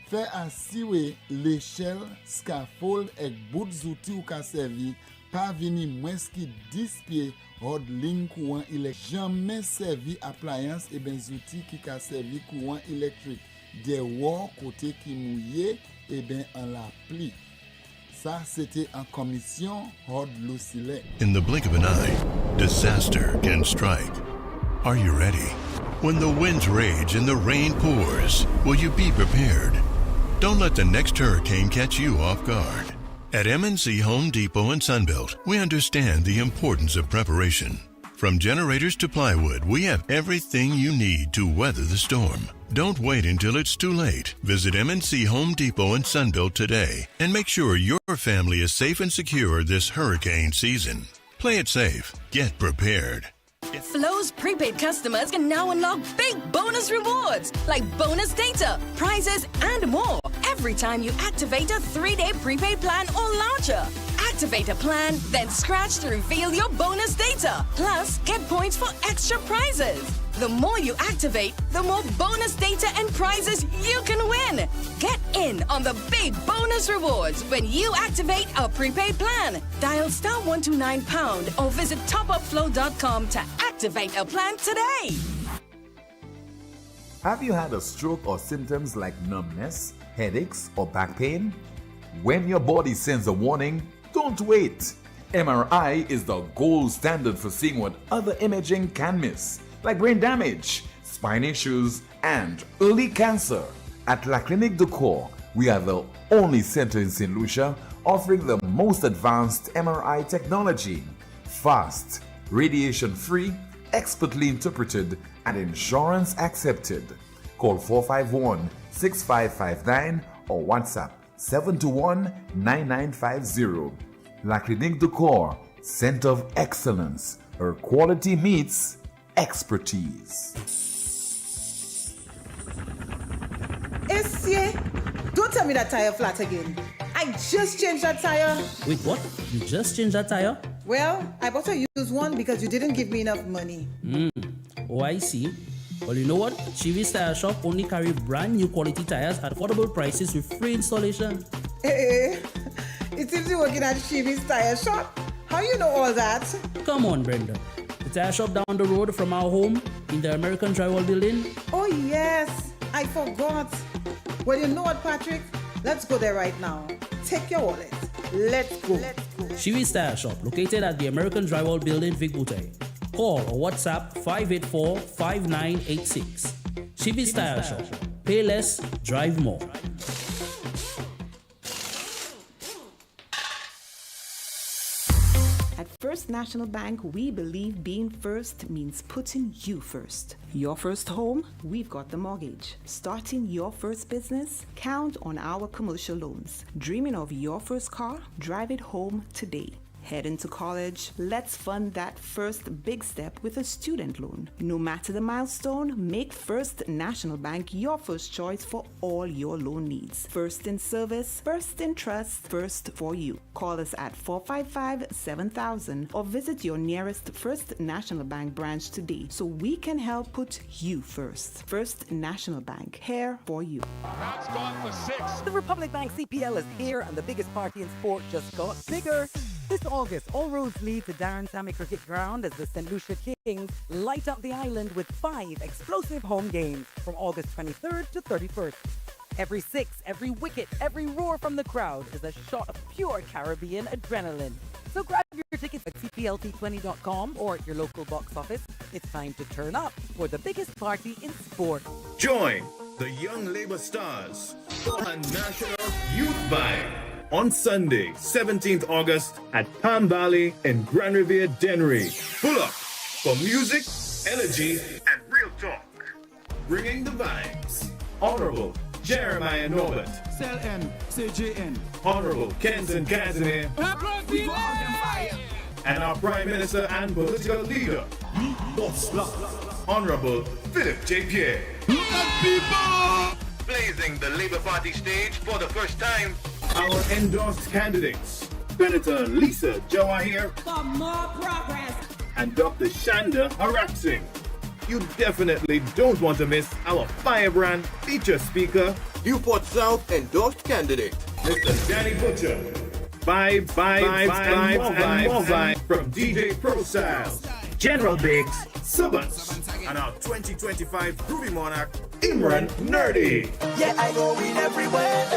Fait assurer l'échelle, scaffold et bout d'outil ou ka servi pas vini moins qui 10 pieds hors ligne courant électrique. Jamais servi appliance et ben outils qui ka servi courant électrique. Des war côté qui mouillé et ben en la pli. Ça c'était en commission hors Lucilec. In the blink of an eye, disaster can strike. Are you ready? When the winds rage and the rain pours, will you be prepared? Don't let the next hurricane catch you off guard. At MNC Home Depot and Sunbelt, we understand the importance of preparation. From generators to plywood, we have everything you need to weather the storm. Don't wait until it's too late. Visit MNC Home Depot and Sunbelt today and make sure your family is safe and secure this hurricane season. Play it safe. Get prepared. Flow's prepaid customers can now unlock big bonus rewards like bonus data, prizes, and more every time you activate a 3-day prepaid plan or launcher. Activate a plan, then scratch to reveal your bonus data. Plus, get points for extra prizes. The more you activate, the more bonus data and prizes you can win. Get in on the big bonus rewards when you activate a prepaid plan. Dial *129# or visit topupflow.com to activate a plan today. Have you had a stroke or symptoms like numbness, headaches, or back pain? When your body sends a warning, don't wait. MRI is the gold standard for seeing what other imaging can miss, like brain damage, spine issues, and early cancer. At La Clinique de Corps, we are the only center in St. Lucia offering the most advanced MRI technology. Fast, radiation-free, expertly interpreted, and insurance accepted. Call 451-6559 or WhatsApp 721-9950. La Clinique de Corps, Center of Excellence, where quality meets expertise. Essie, don't tell me that tire flat again. I just changed that tire. Wait, what? You just changed that tire? Well, I bought a used one because you didn't give me enough money. Oh, I see. Well, you know what? Chivi's Tire Shop only carry brand new quality tires at affordable prices with free installation. Hey, it seems you're working at Chivi's Tire Shop. How you know all that? Come on, Brenda. The tire shop down the road from our home in the American Drywall Building. Oh, yes. I forgot. Well, you know what, Patrick? Let's go there right now. Take your wallet. Let's go. Chivi's Tire Shop, located at the American Drywall Building, Vic Bouteille. Call or WhatsApp 584-5986. Chivi's Tire Shop. Pay less, drive more. At First National Bank, we believe being first means putting you first. Your first home? We've got the mortgage. Starting your first business? Count on our commercial loans. Dreaming of your first car? Drive it home today. Heading to college? Let's fund that first big step with a student loan. No matter the milestone, make First National Bank your first choice for all your loan needs. First in service, first in trust, first for you. Call us at 455-7000 or visit your nearest First National Bank branch today so we can help put you first. First National Bank, here for you. That's gone for 6. The Republic Bank CPL is here and the biggest party in sport just got bigger. This August, all roads lead to Darren Sammy Cricket Ground as the St. Lucia Kings light up the island with 5 explosive home games from August 23rd to 31st. Every 6, every wicket, every roar from the crowd is a shot of pure Caribbean adrenaline. So grab your tickets at cplt20.com or at your local box office. It's time to turn up for the biggest party in sport. Join the Young Labour Stars for a National Youth Vibe on Sunday, 17th August at Palm Valley in Grand Riviere, Dennery. Pull up for music, energy, and real talk. Bringing the vibes. Honorable Jeremiah Norbert. CLN, CJN. Honorable Kenton Casimir. And our Prime Minister and political leader, Honorable Philip J. Pierre. Blazing the Labour Party stage for the first time, our endorsed candidates, Senator Lisa Jawahir For more progress. and Dr. Shanda Haraksing. You definitely don't want to miss our firebrand feature speaker, Newport South endorsed candidate, Mr. Danny Butcher. Vibes and more vibe from DJ Pro Styles, General Biggs, Subbats, and our 2025 Groovy Monarch, Imran Nerdy. Yeah, I go in everywhere.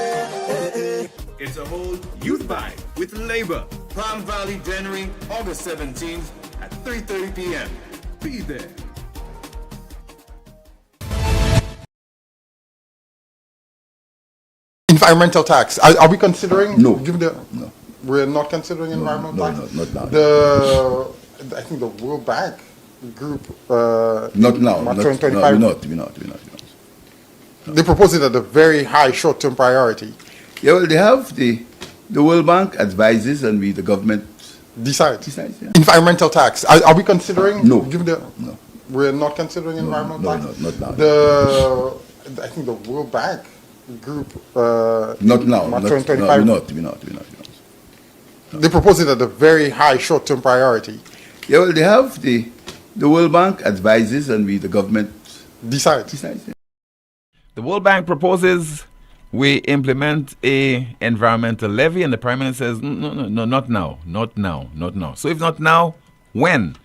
It's a whole youth vibe with Labour. Palm Valley, January, August 17th at 3:30 p.m. Be there. Environmental tax. Are we considering? No. We're not considering environmental tax? No, not now. I think the World Bank group. Not now. Not, 2025. no, we're not. They propose it as a very high short-term priority. Yeah, well, they have the World Bank advises and the government decides. Yeah. Environmental tax. Are we considering? No. No. We're not considering environmental tax? No, not now. I think the World Bank group. Not now. March Not, 2025. no, we're not. They propose it as a very high short-term priority. Yeah, well, they have the World Bank advises and the government decides. Yeah. The World Bank proposes we implement a environmental levy, and the Prime Minister says, no, not now. So if not now, when?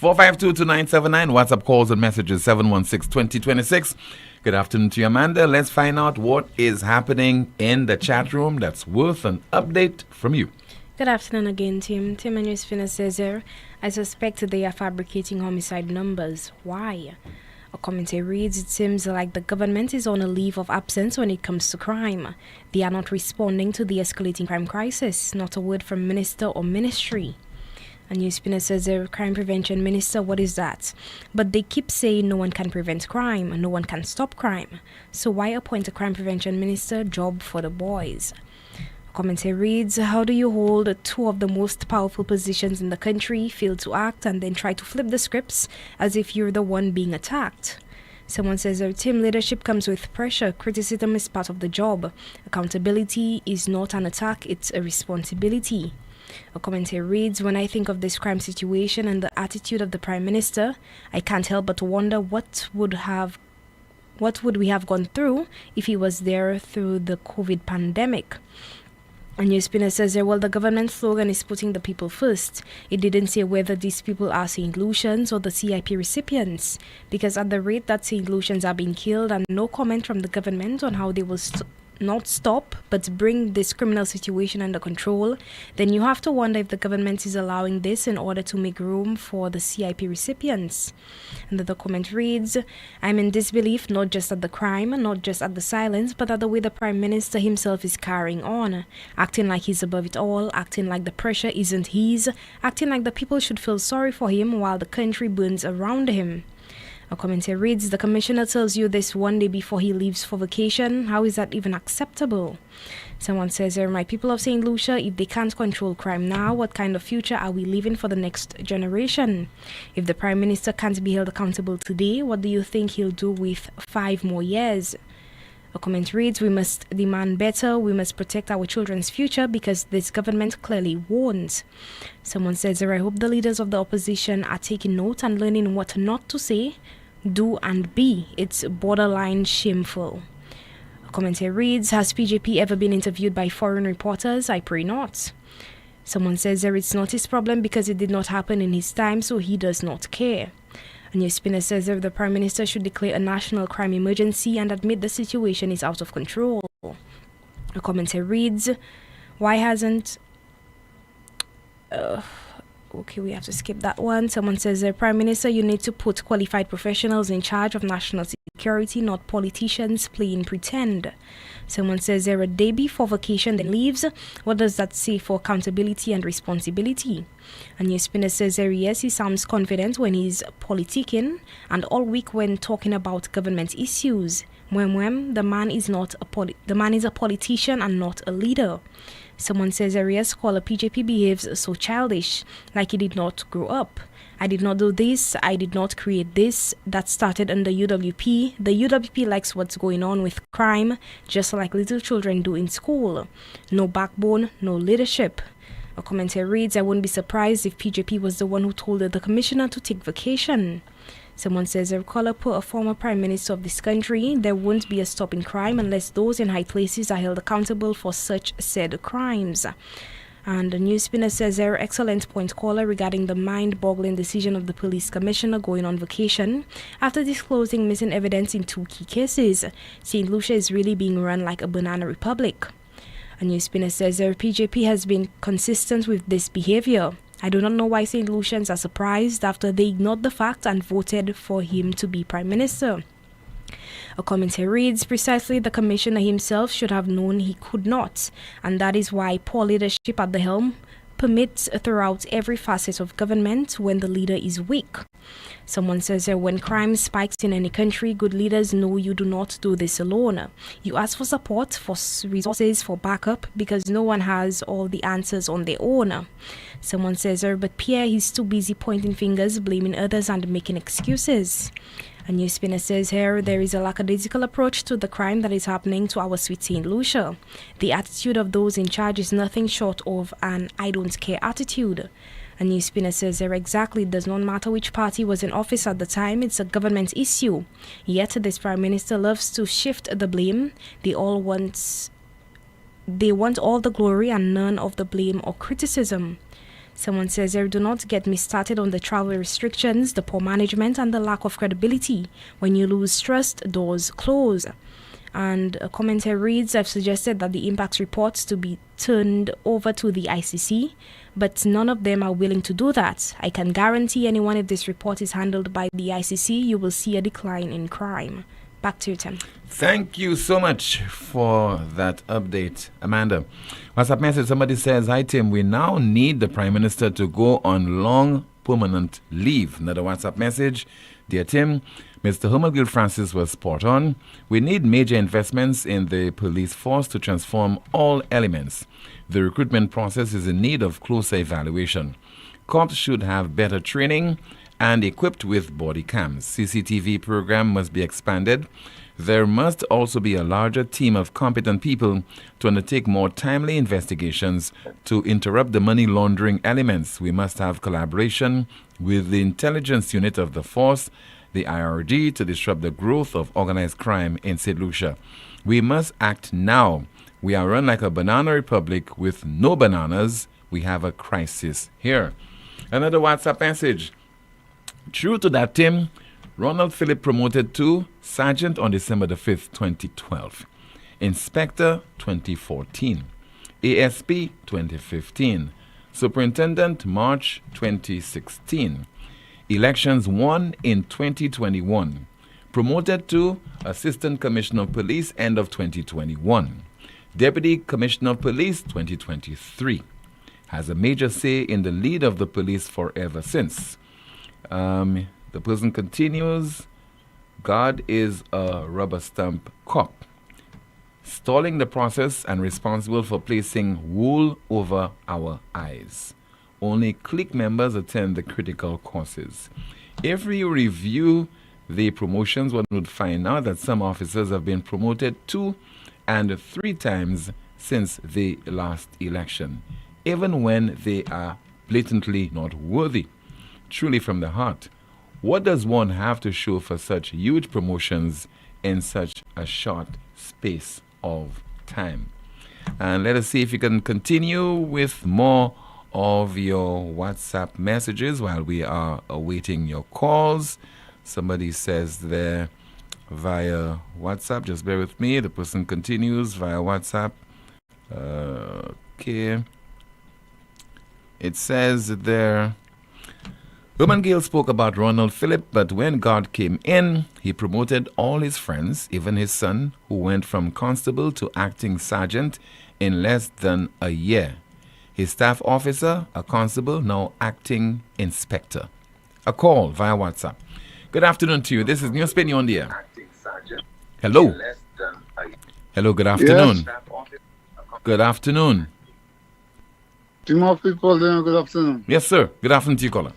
4522979, WhatsApp calls and messages 716-2026. Good afternoon to you, Amanda. Let's find out what is happening in the chat room that's worth an update from you. Good afternoon again, Tim. Tim and NewsSpin says here, I suspect they are fabricating homicide numbers. Why? A commentary reads, it seems like the government is on a leave of absence when it comes to crime. They are not responding to the escalating crime crisis. Not a word from minister or ministry. A NewsSpinner says, crime prevention minister, what is that? But they keep saying no one can prevent crime, no one can stop crime. So why appoint a crime prevention minister? Job for the boys. Commentary reads, how do you hold two of the most powerful positions in the country, fail to act, and then try to flip the scripts as if you're the one being attacked? Someone says, team leadership comes with pressure. Criticism is part of the job. Accountability is not an attack, it's a responsibility. A commentary reads, when I think of this crime situation and the attitude of the Prime Minister, I can't help but wonder what would we have gone through if he was there through the COVID pandemic. A NewsSpinner says, well, the government slogan is putting the people first. It didn't say whether these people are St. Lucians or the CIP recipients, because at the rate that St. Lucians are being killed and no comment from the government on how they will not stop but bring this criminal situation under control, then you have to wonder if the government is allowing this in order to make room for the CIP recipients. And the document reads, I'm in disbelief not just at the crime, not just at the silence, but at the way the Prime Minister himself is carrying on, acting like he's above it all, acting like the pressure isn't his, acting like the people should feel sorry for him while the country burns around him. A commentary reads, the commissioner tells you this one day before he leaves for vacation. How is that even acceptable? Someone says, my people of St. Lucia, if they can't control crime now, what kind of future are we leaving for the next generation? If the Prime Minister can't be held accountable today, what do you think he'll do with 5 more years? A comment reads, we must demand better, we must protect our children's future because this government clearly won't. Someone says, I hope the leaders of the opposition are taking note and learning what not to say, do and be. It's borderline shameful. A commentary reads, has PJP ever been interviewed by foreign reporters? I pray not. Someone says it's not his problem because it did not happen in his time, so he does not care. A NewsSpinner says the Prime Minister should declare a national crime emergency and admit the situation is out of control. A commentary reads, why hasn't... Okay, we have to skip that one. Someone says, Prime Minister, you need to put qualified professionals in charge of national security, not politicians playing pretend. Someone says, a day before vacation then leaves. What does that say for accountability and responsibility? And NewsSpinner says, yes, he sounds confident when he's politicking and all week when talking about government issues. The man is a politician and not a leader. Someone says, Arias caller PJP behaves so childish, like he did not grow up. I did not do this, I did not create this. That started under UWP. The UWP likes what's going on with crime, just like little children do in school. No backbone, no leadership. A commentary reads, I wouldn't be surprised if PJP was the one who told the commissioner to take vacation. Someone says, caller per a former prime minister of this country, there won't be a stop in crime unless those in high places are held accountable for such said crimes. And the NewsSpinner says, excellent point caller regarding the mind-boggling decision of the police commissioner going on vacation after disclosing missing evidence in 2 key cases. St. Lucia is really being run like a banana republic. A NewsSpinner says, PJP has been consistent with this behavior. I do not know why St. Lucians are surprised after they ignored the fact and voted for him to be Prime Minister. A commentary reads, precisely the commissioner himself should have known he could not, and that is why poor leadership at the helm permit throughout every facet of government when the leader is weak. Someone says that when crime spikes in any country, good leaders know you do not do this alone. You ask for support, for resources, for backup, because no one has all the answers on their own. Someone says, but Pierre, he's too busy pointing fingers, blaming others, and making excuses. A NewsSpinner says here, there is a lackadaisical approach to the crime that is happening to our sweet St. Lucia. The attitude of those in charge is nothing short of an I don't care attitude. A NewsSpinner says there exactly, it does not matter which party was in office at the time, it's a government issue. Yet this Prime Minister loves to shift the blame. They want all the glory and none of the blame or criticism. Someone says there, do not get me started on the travel restrictions, the poor management and the lack of credibility. When you lose trust, doors close. And a commenter reads, I've suggested that the impacts reports to be turned over to the ICC, but none of them are willing to do that. I can guarantee anyone if this report is handled by the ICC, you will see a decline in crime. Back to you, Tim. Thank you so much for that update, Amanda. WhatsApp message, somebody says, hi Tim, we now need the Prime Minister to go on long permanent leave. Another WhatsApp message, dear Tim, Mr. Hermelgil Francis was spot on. We need major investments in the police force to transform all elements. The recruitment process is in need of closer evaluation. Cops should have better training and equipped with body cams. CCTV program must be expanded. There must also be a larger team of competent people to undertake more timely investigations to interrupt the money laundering elements. We must have collaboration with the intelligence unit of the force, the IRD, to disrupt the growth of organized crime in St. Lucia. We must act now. We are run like a banana republic with no bananas. We have a crisis here. Another WhatsApp message. True to that, Tim, Ronald Phillip promoted to Sergeant on December the 5th, 2012. Inspector 2014. ASP 2015. Superintendent March 2016. Elections won in 2021. Promoted to Assistant Commissioner of Police end of 2021. Deputy Commissioner of Police 2023. Has a major say in the lead of the police forever since. The person continues, God is a rubber stamp cop, stalling the process and responsible for placing wool over our eyes. Only clique members attend the critical courses. If you review the promotions, one would find out that some officers have been promoted 2 and 3 times since the last election, even when they are blatantly not worthy. Truly from the heart, what does one have to show for such huge promotions in such a short space of time? And let us see if we can continue with more of your WhatsApp messages while we are awaiting your calls. Somebody says there via WhatsApp, just bear with me, the person continues via WhatsApp. Okay. It says there, Roman Gale spoke about Ronald Phillip, but when God came in, he promoted all his friends, even his son, who went from constable to acting sergeant in less than a year. His staff officer, a constable, now acting inspector. A call via WhatsApp. Good afternoon to you. This is NewsSpin, you're on the air. Hello. Hello, good afternoon. Yes. Good afternoon. Two more people there, good afternoon. Yes, sir. Good afternoon to you, caller.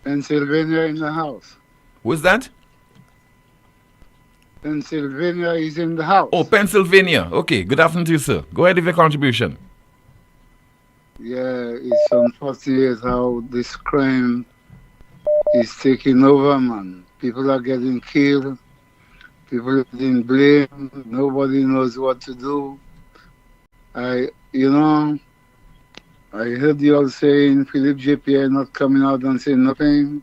Pennsylvania in the house. Who is that? Pennsylvania is in the house. Oh, Pennsylvania. Okay, good afternoon to you, sir. Go ahead with your contribution. Yeah, it's unfortunate how this crime is taking over, man. People are getting killed. People are getting blamed. Nobody knows what to do. I heard you all saying Philip JPA not coming out and saying nothing.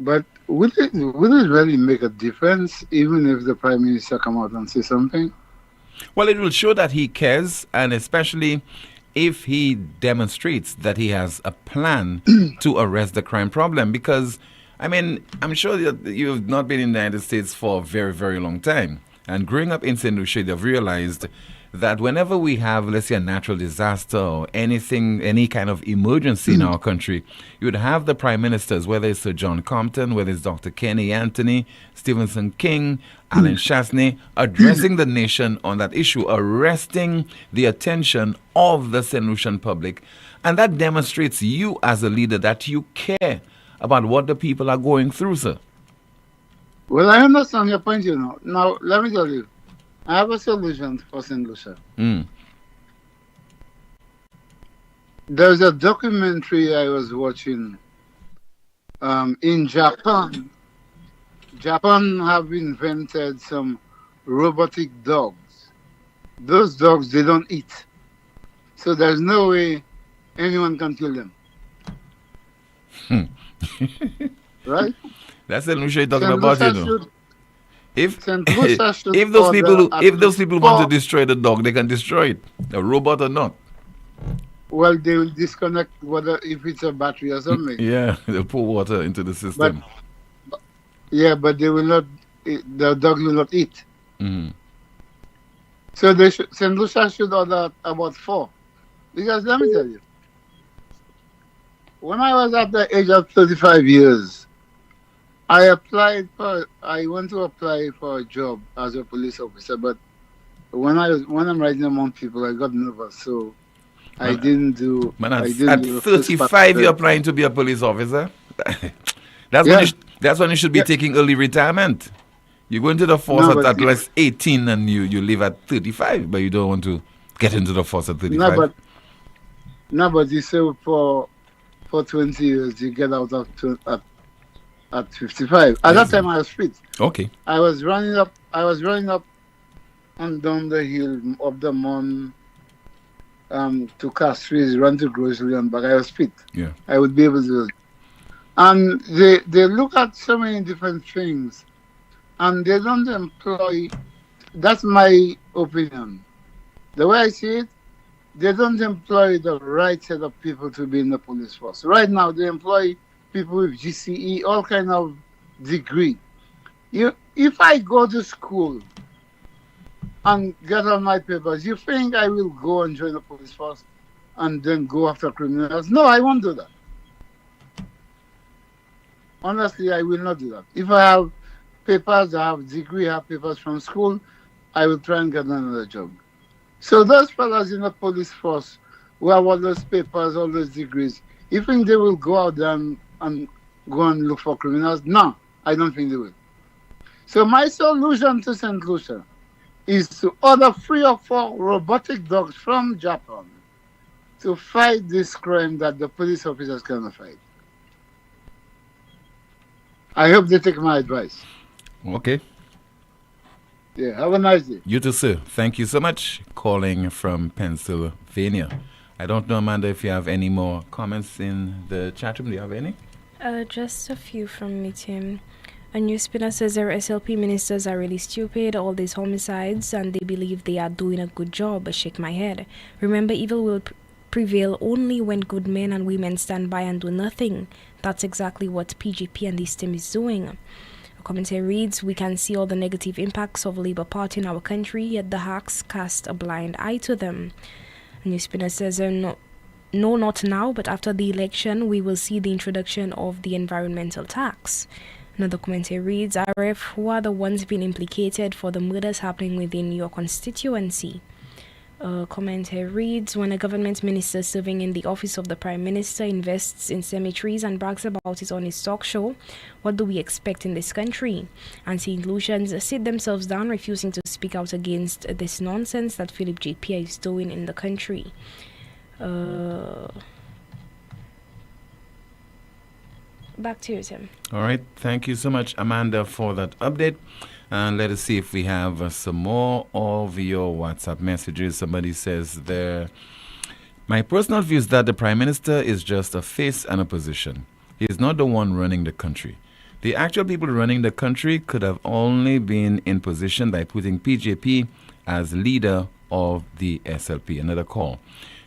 But would it really make a difference, even if the Prime Minister come out and say something? Well, it will show that he cares, and especially if he demonstrates that he has a plan to arrest the crime problem. Because, I mean, I'm sure that you've not been in the United States for a very, very long time. And growing up in St. Lucia, they've realized that whenever we have, let's say, a natural disaster or anything, any kind of emergency in our country, you would have the prime ministers, whether it's Sir John Compton, whether it's Dr. Kenny Anthony, Stephenson King, Alan Chasney, addressing the nation on that issue, arresting the attention of the St. Lucian public. And that demonstrates you as a leader that you care about what the people are going through, sir. Well, I understand your point, Now, let me tell you, I have a solution for St. Lucia. There's a documentary I was watching in Japan. Japan have invented some robotic dogs. Those dogs, they don't eat. So there's no way anyone can kill them. Right? That's the Lucia you're talking about, If if those people want to destroy the dog, they can destroy it, a robot or not. Well, they will disconnect whether if it's a battery or something. Yeah, they'll pour water into the system. But they will not. The dog will not eat. Mm-hmm. So St. Lucia should order about 4, because let me tell you, when I was at the age of 35 years. I went to apply for a job as a police officer, but when I'm riding among people, I got nervous, so I didn't do. At 35, you're applying to be a police officer. That's when you should be taking early retirement. You go into the force at least 18, and you leave at 35, but you don't want to get into the force at 35. But you say for 20 years, you get out at 55. At that time, I was fit. Okay. I was running up and down the hill of the mountain to Castries, run to grocery and back. I was fit. Yeah. I would be able to do it. And they look at so many different things, and they don't employ. That's my opinion. The way I see it, they don't employ the right set of people to be in the police force. Right now, they employ people with GCE, all kind of degree. If I go to school and get on my papers, you think I will go and join the police force and then go after criminals? No, I won't do that. Honestly, I will not do that. If I have papers, I have degree, I have papers from school, I will try and get another job. So those fellas in the police force who have all those papers, all those degrees, you think they will go out there and go and look for criminals? No, I don't think they will. So my solution to St. Lucia is to order 3 or 4 robotic dogs from Japan to fight this crime that the police officers cannot fight. I hope they take my advice. Okay. Yeah, have a nice day. You too, sir. Thank you so much. Calling from Pennsylvania. I don't know, Amanda, if you have any more comments in the chat room. Do you have any? Just a few from me, Tim. A NewsSpinner says our SLP ministers are really stupid, all these homicides, and they believe they are doing a good job. I shake my head. Remember, evil will prevail only when good men and women stand by and do nothing. That's exactly what PGP and this team is doing. A commentary reads, we can see all the negative impacts of Labour Party in our country, yet the hacks cast a blind eye to them. NewsSpinner says, no, not now, but after the election, we will see the introduction of the environmental tax. Another commentary reads, RF, who are the ones being implicated for the murders happening within your constituency? Commentary reads, when a government minister serving in the office of the Prime Minister invests in cemeteries and brags about it on his talk show, what do we expect in this country? Anti-inclusions sit themselves down, refusing to speak out against this nonsense that Philip JP is doing in the country. Back to you, Tim. All right. Thank you so much, Amanda, for that update. And let us see if we have some more of your WhatsApp messages. Somebody says there, my personal view is that the Prime Minister is just a face and a position. He is not the one running the country. The actual people running the country could have only been in position by putting PJP as leader of the SLP. Another call.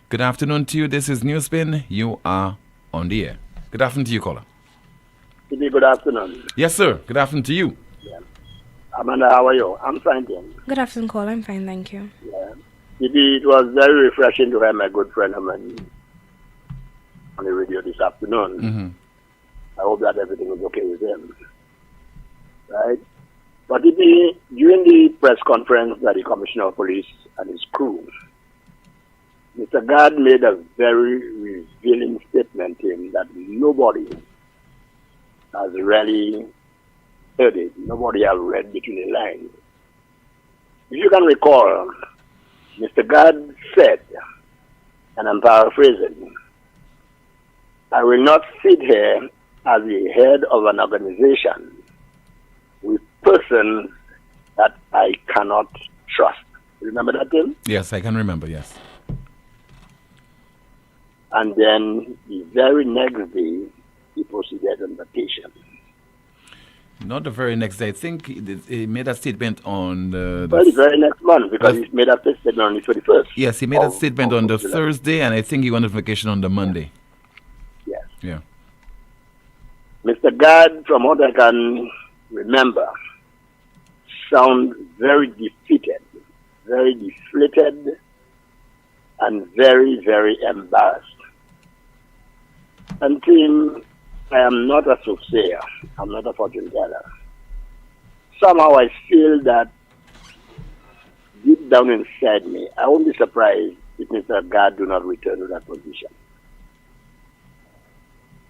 Good afternoon to you. This is NewsSpin. You are on the air. Good afternoon to you, caller. Good afternoon. Yes, sir. Good afternoon to you. Yeah. Amanda, how are you? I'm fine, then. Good afternoon, caller. I'm fine, thank you. Yeah. It was very refreshing to have my good friend of mine on the radio this afternoon. Mm-hmm. I hope that everything is okay with him. Right? But during the press conference that the Commissioner of Police and his crew, Mr. Gard made a very revealing statement in that nobody has really heard it. Nobody has read between the lines. If you can recall, Mr. Gard said, and I'm paraphrasing, I will not sit here as the head of an organization with persons that I cannot trust. Remember that, Tim? Yes, I can remember, yes. And then the very next day, he proceeded on vacation. Not the very next day. I think he made a statement on the very next month, because he made a statement on the 21st. Yes, he made a statement on the Thursday, and I think he went on vacation on the Monday. Yes. Yeah. Mr. Gard, from what I can remember, sound very defeated, very deflated, and very, very embarrassed. And Tim, I am not a soothsayer. I'm not a fortune teller. Somehow I feel that deep down inside me, I won't be surprised if Mr. Gard do not return to that position.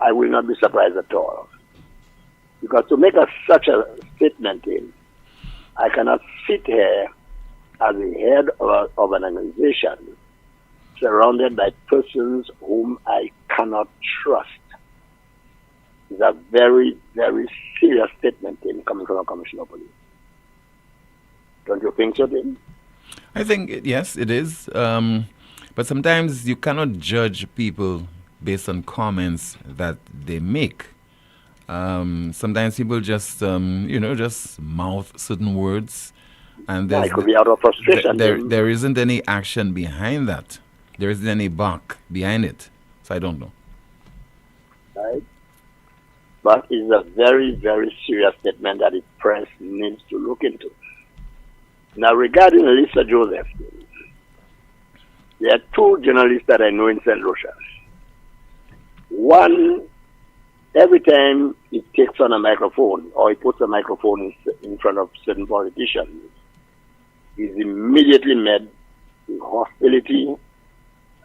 I will not be surprised at all. Because to make such a statement in, I cannot sit here as the head of an organization surrounded by persons whom I cannot trust. It's a very, very serious statement coming from a commissioner of police. Don't you think so, Tim? I think, yes, it is. But sometimes you cannot judge people based on comments that they make. Sometimes people just, just mouth certain words. And it could be out of frustration. There isn't any action behind that. There isn't any bark behind it. So I don't know. Right? But it's a very, very serious statement that the press needs to look into. Now, regarding Lisa Joseph, there are two journalists that I know in St. Lucia. One, every time he takes on a microphone or he puts a microphone in front of certain politicians, he's immediately met with hostility,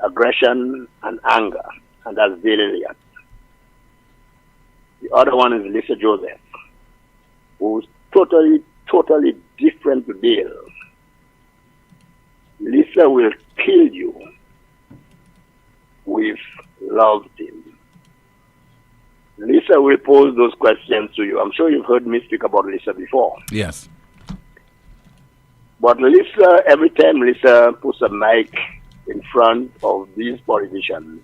aggression, and anger, and that's daily react. The other one is Lisa Joseph, who's totally different to Dale. Lisa will kill you with love, Tim. Lisa will pose those questions to you. I'm sure you've heard me speak about Lisa before. Yes. But Lisa, every time Lisa puts a mic in front of these politicians,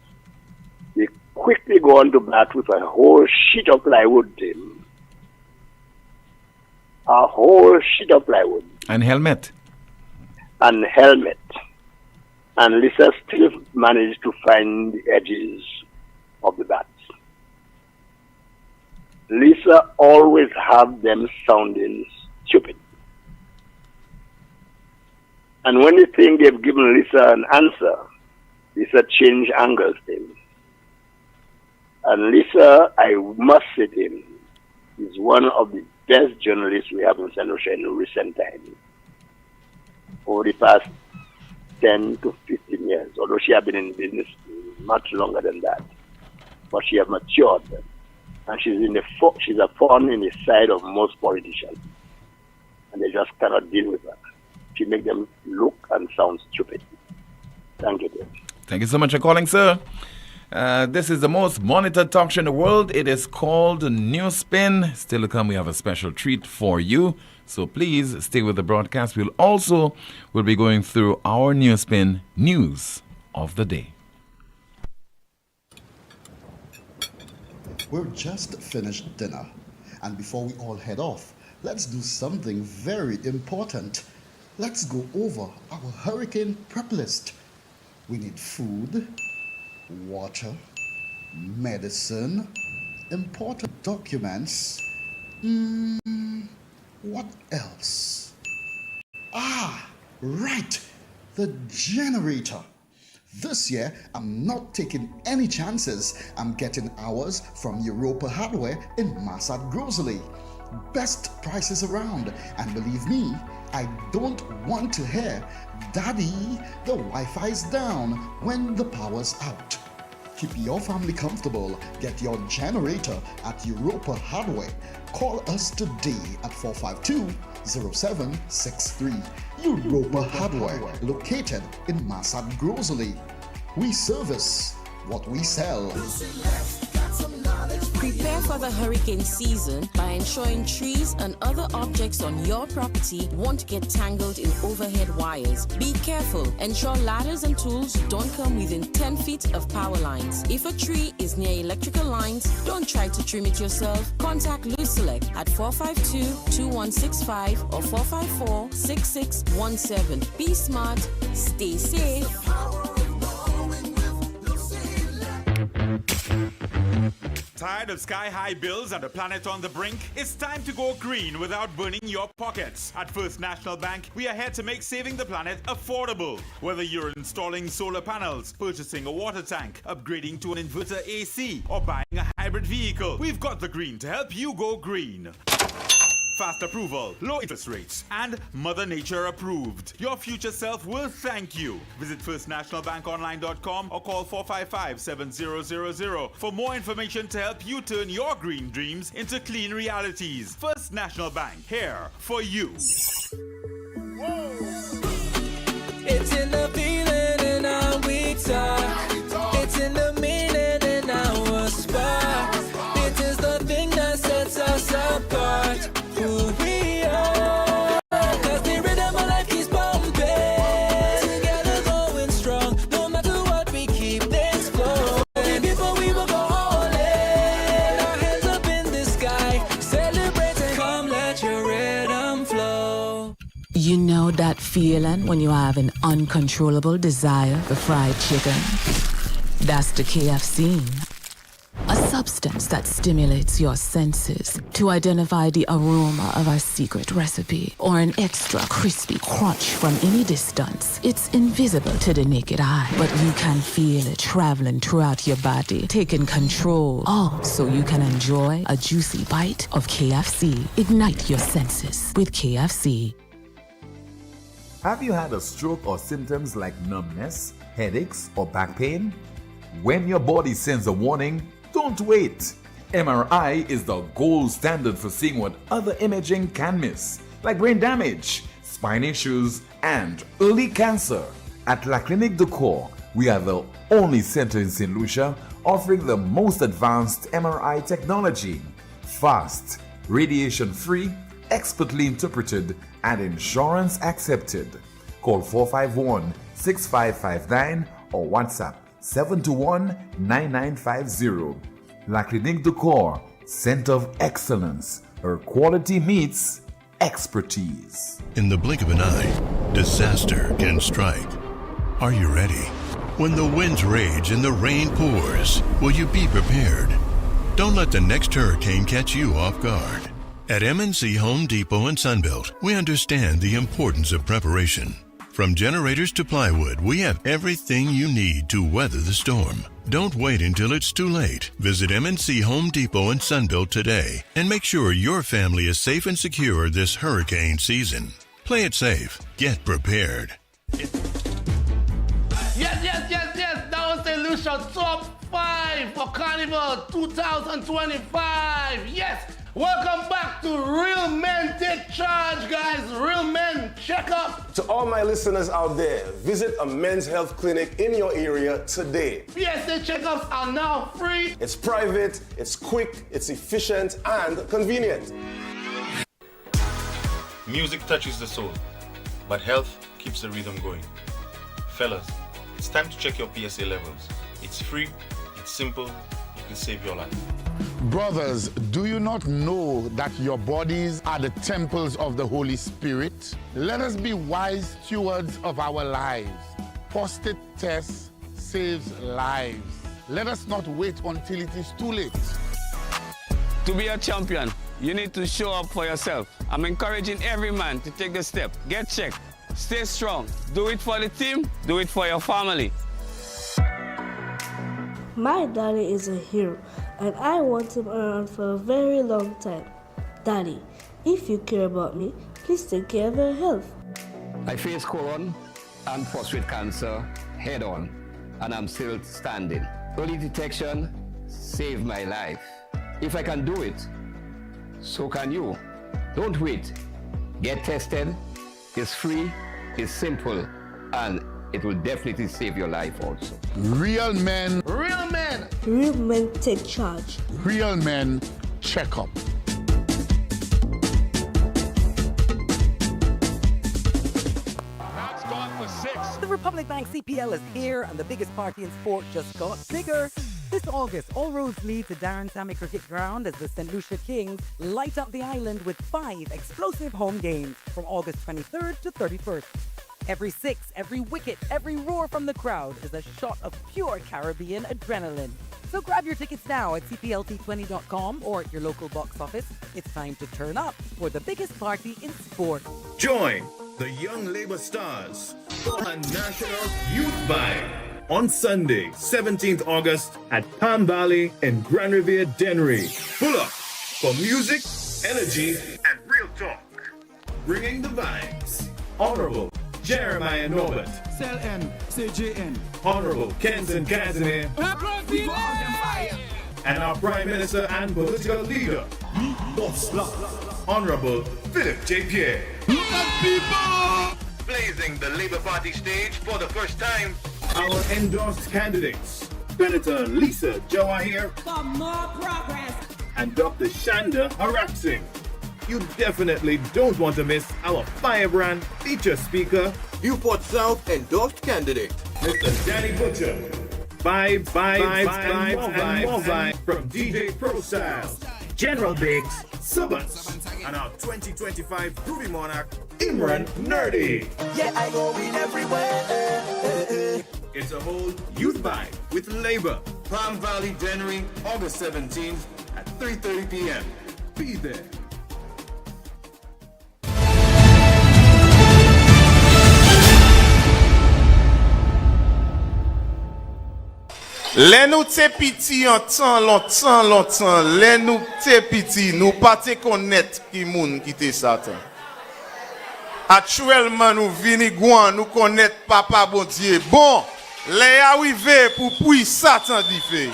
they quickly go on to bat with a whole sheet of plywood, Tim. A whole sheet of plywood. And helmet. And helmet. And Lisa still managed to find the edges of the bats. Lisa always have them sounding stupid. And when they think they've given Lisa an answer, Lisa change angles things. And Lisa, I must say, Tim, is one of the best journalists we have in St. Lucia in recent times. Over the past 10 to 15 years, although she has been in business much longer than that. But she has matured. And she's a thorn in the side of most politicians. And they just cannot deal with her. She makes them look and sound stupid. Thank you, Tim. Thank you so much for calling, sir. This is the most monitored talk show in the world. It is called NewsSpin. Still to come, we have a special treat for you. So please stay with the broadcast. We'll be going through our NewsSpin news of the day. We've just finished dinner. And before we all head off, let's do something very important. Let's go over our hurricane prep list. We need food, water, medicine, important documents. What else? Right. the generator. This year, I'm not taking any chances. I'm getting ours from Europa Hardware in Massad Grocery. Best prices around, and believe me, I don't want to hear, "Daddy, the Wi-Fi's down," when the power's out. Keep your family comfortable. Get your generator at Europa Hardware. Call us today at 452-0763. Europa Hardware, located in Massad Grocery. We service what we sell. Prepare for the hurricane season by ensuring trees and other objects on your property won't get tangled in overhead wires. Be careful. Ensure ladders and tools don't come within 10 feet of power lines. If a tree is near electrical lines, don't try to trim it yourself. Contact Lucelec at 452-2165 or 454-6617. Be smart, stay safe. Tired of sky-high bills and the planet on the brink? It's time to go green without burning your pockets. At First National Bank, we are here to make saving the planet affordable. Whether you're installing solar panels, purchasing a water tank, upgrading to an inverter AC, or buying a hybrid vehicle, we've got the green to help you go green. Fast approval, low interest rates, and Mother Nature approved. Your future self will thank you. Visit firstnationalbankonline.com or call 455-7000 for more information to help you turn your green dreams into clean realities. First National Bank, here for you. It's in the feeling in our we talk. It's in the meaning in our spark. It is the thing that sets us apart. Who we are, 'cause the rhythm of life keeps pumping. Together going strong, no matter what we keep this flow. Before we will go all in, our hands up in the sky, celebrating. Come let your rhythm flow. You know that feeling when you have an uncontrollable desire for fried chicken? That's decay I've seen. A substance that stimulates your senses to identify the aroma of our secret recipe or an extra crispy crunch from any distance. It's invisible to the naked eye, but you can feel it traveling throughout your body, taking control. All so you can enjoy a juicy bite of KFC. Ignite your senses with KFC. Have you had a stroke or symptoms like numbness, headaches, or back pain? When your body sends a warning, don't wait. MRI is the gold standard for seeing what other imaging can miss, like brain damage, spine issues, and early cancer. At La Clinique de Corps, we are the only center in St. Lucia offering the most advanced MRI technology. Fast, radiation-free, expertly interpreted, and insurance accepted. Call 451-6559 or WhatsApp 721-9950. La Clinique de Corps, Center of Excellence, where quality meets expertise. In the blink of an eye, disaster can strike. Are you ready? When the winds rage and the rain pours, will you be prepared? Don't let the next hurricane catch you off guard. At MNC Home Depot and Sunbelt, we understand the importance of preparation. From generators to plywood, we have everything you need to weather the storm. Don't wait until it's too late. Visit MNC Home Depot and Sunbelt today and make sure your family is safe and secure this hurricane season. Play it safe. Get prepared. Yes. That was the Lucia Top 5 for Carnival 2025. Yes. Welcome back to Real Men Take Charge, guys. Real Men Check Up. To all my listeners out there, visit a men's health clinic in your area today. PSA checkups are now free. It's private, it's quick, it's efficient, and convenient. Music touches the soul, but health keeps the rhythm going. Fellas, it's time to check your PSA levels. It's free, it's simple, it can save your life. Brothers, do you not know that your bodies are the temples of the Holy Spirit? Let us be wise stewards of our lives. Prostate test saves lives. Let us not wait until it is too late. To be a champion, you need to show up for yourself. I'm encouraging every man to take the step. Get checked. Stay strong. Do it for the team. Do it for your family. My daddy is a hero, and I want him around for a very long time. Daddy, if you care about me, please take care of your health. I face colon and prostate cancer head on, and I'm still standing. Early detection saved my life. If I can do it, so can you. Don't wait. Get tested. It's free, it's simple, and it will definitely save your life also. Real men. Real men. Real men take charge. Real men check up. The Republic Bank CPL is here, and the biggest party in sport just got bigger. This August, all roads lead to Darren Sammy Cricket Ground as the St. Lucia Kings light up the island with 5 explosive home games from August 23rd to 31st. Every six, every wicket, every roar from the crowd is a shot of pure Caribbean adrenaline. So grab your tickets now at cplt20.com or at your local box office. It's time to turn up for the biggest party in sport. Join the Young Labour Stars for a National Youth Vibe on Sunday, 17th August at Palm Valley in Grand Riviere, Dennery. Pull up for music, energy, and real talk. Bringing the vibes. Honorable Jeremiah Norbert. CLN, CJN. Honorable Kenton Casimir. And our Prime Minister and political leader, Boss Block, Honorable Philip J. Pierre. Look at people! Blazing the Labour Party stage for the first time. Our endorsed candidates, Senator Lisa Jawahir for more progress and Dr. Shanda Haraksing. You definitely don't want to miss our firebrand feature speaker, Newport South endorsed candidate, Mr. Danny Butcher. Vibes, and more vibes from DJ Pro Styles, General Biggs, Subbats, and our 2025 Groovy Monarch, Imran Nerdy. Yeah, I go in everywhere. It's a whole youth vibe with Labour. Palm Valley, Dennery, August 17th at 3:30 p.m. Be there. Les nous te piti en temps, longtemps, les nous te piti, nous pas te connaître qui moun qui te Satan. Actuellement nous vini gouan, nous connaître papa bon Dieu. Bon, les arrivé pour puis Satan di fait.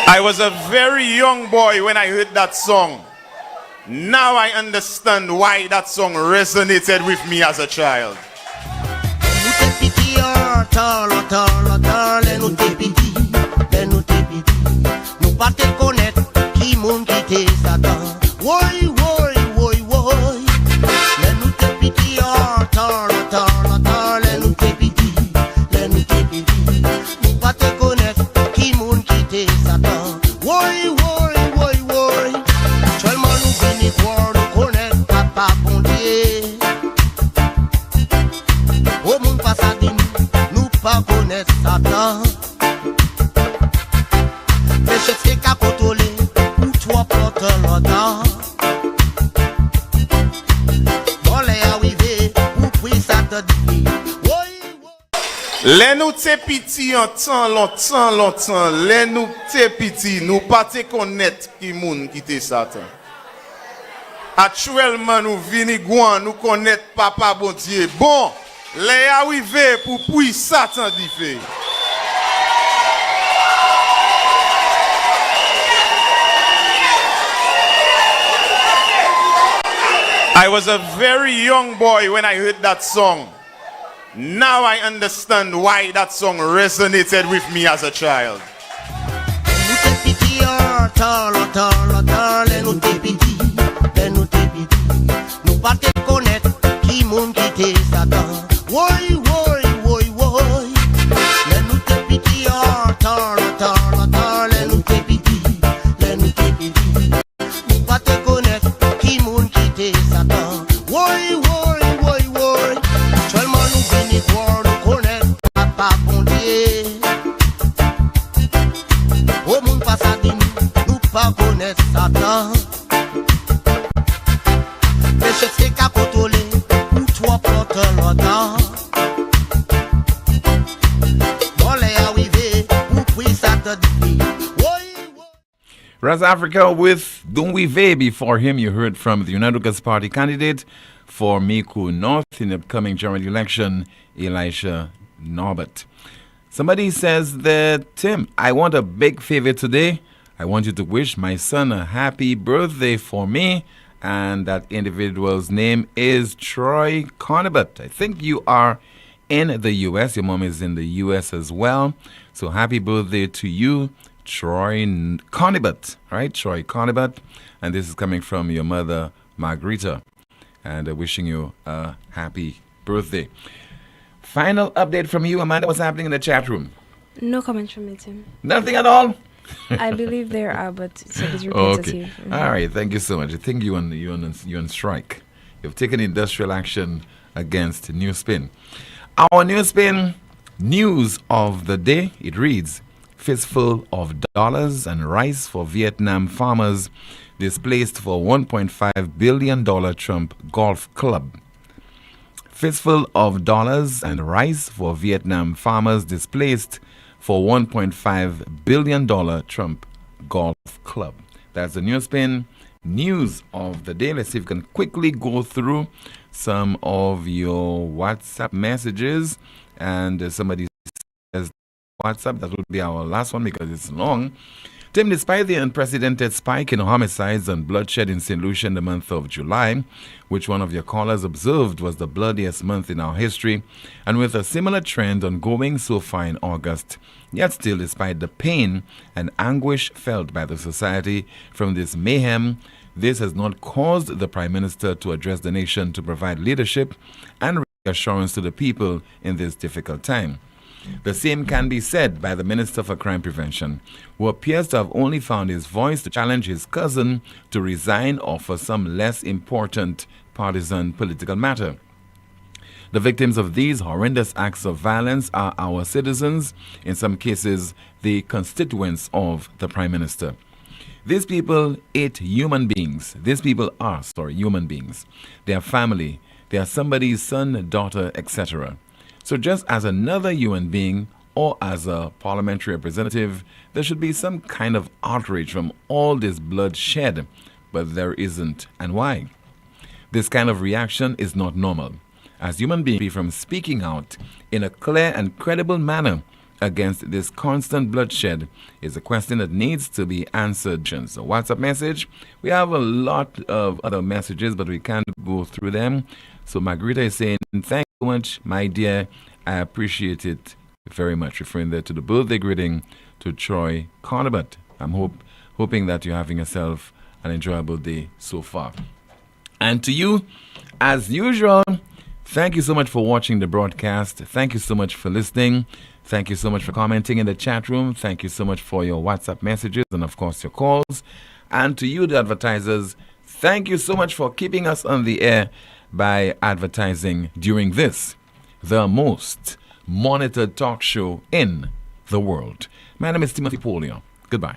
I was a very young boy when I heard that song. Now I understand why that song resonated with me as a child. Les nous te piti en temps, longtemps, les nous te piti, nous pas te connaître qui moun qui te Satan. Actuellement nous vini gouan, nous connaître papa bon Dieu. Bon, les arrivé pour puis Satan di fait. I was a very young boy when I heard that song. Now I understand why that song resonated with me as a child. Passado est Satan. Péché c'est qu'à contrôler, ou toi porte longtemps. Bon les arrivé, ou puis Satan dit. Ras Africa with Dunwive. Before him, you heard from the United August Party candidate for Miku North in the upcoming general election, Elisha Norbert. Somebody says that, Tim, I want a big favor today. I want you to wish my son a happy birthday for me. And that individual's name is Troy Conibut. I think you are in the U.S. Your mom is in the U.S. as well. So happy birthday to you, Troy Conibut. All right, Troy Conibut. And this is coming from your mother, Margarita. And wishing you a happy birthday. Final update from you, Amanda. What's happening in the chat room? No comments from me, Tim. Nothing at all? I believe there are, but it's Okay. repetitive. All right. Thank you so much. I think you're on strike. You've taken industrial action against NewsSpin. Our NewsSpin news of the day, it reads, fistful of dollars and rice for Vietnam farmers displaced for $1.5 billion Trump golf club. Fistful of dollars and rice for Vietnam farmers displaced for $1.5 billion Trump golf club. That's the NewsSpin news of the day. Let's see if we can quickly go through some of your WhatsApp messages. And somebody says WhatsApp, that will be our last one because it's long. Tim, despite the unprecedented spike in homicides and bloodshed in St. Lucia in the month of July, which one of your callers observed was the bloodiest month in our history, and with a similar trend ongoing so far in August, yet still despite the pain and anguish felt by the society from this mayhem, this has not caused the Prime Minister to address the nation to provide leadership and reassurance to the people in this difficult time. The same can be said by the Minister for Crime Prevention, who appears to have only found his voice to challenge his cousin to resign or for some less important partisan political matter. The victims of these horrendous acts of violence are our citizens, in some cases the constituents of the Prime Minister. These people are human beings. Human beings. They are family. They are somebody's son, daughter, etc. So just as another human being or as a parliamentary representative, there should be some kind of outrage from all this bloodshed, but there isn't. And why? This kind of reaction is not normal. As human beings, from speaking out in a clear and credible manner against this constant bloodshed is a question that needs to be answered. So WhatsApp message, we have a lot of other messages, but we can't go through them. So Margarita is saying, thank you so much, my dear. I appreciate it very much. Referring there to the birthday greeting to Troy Conibut. I'm hoping that you're having yourself an enjoyable day so far. And to you, as usual, thank you so much for watching the broadcast. Thank you so much for listening. Thank you so much for commenting in the chat room. Thank you so much for your WhatsApp messages and, of course, your calls. And to you, the advertisers, thank you so much for keeping us on the air by advertising during this, the most monitored talk show in the world. My name is Timothy Poleon. Goodbye.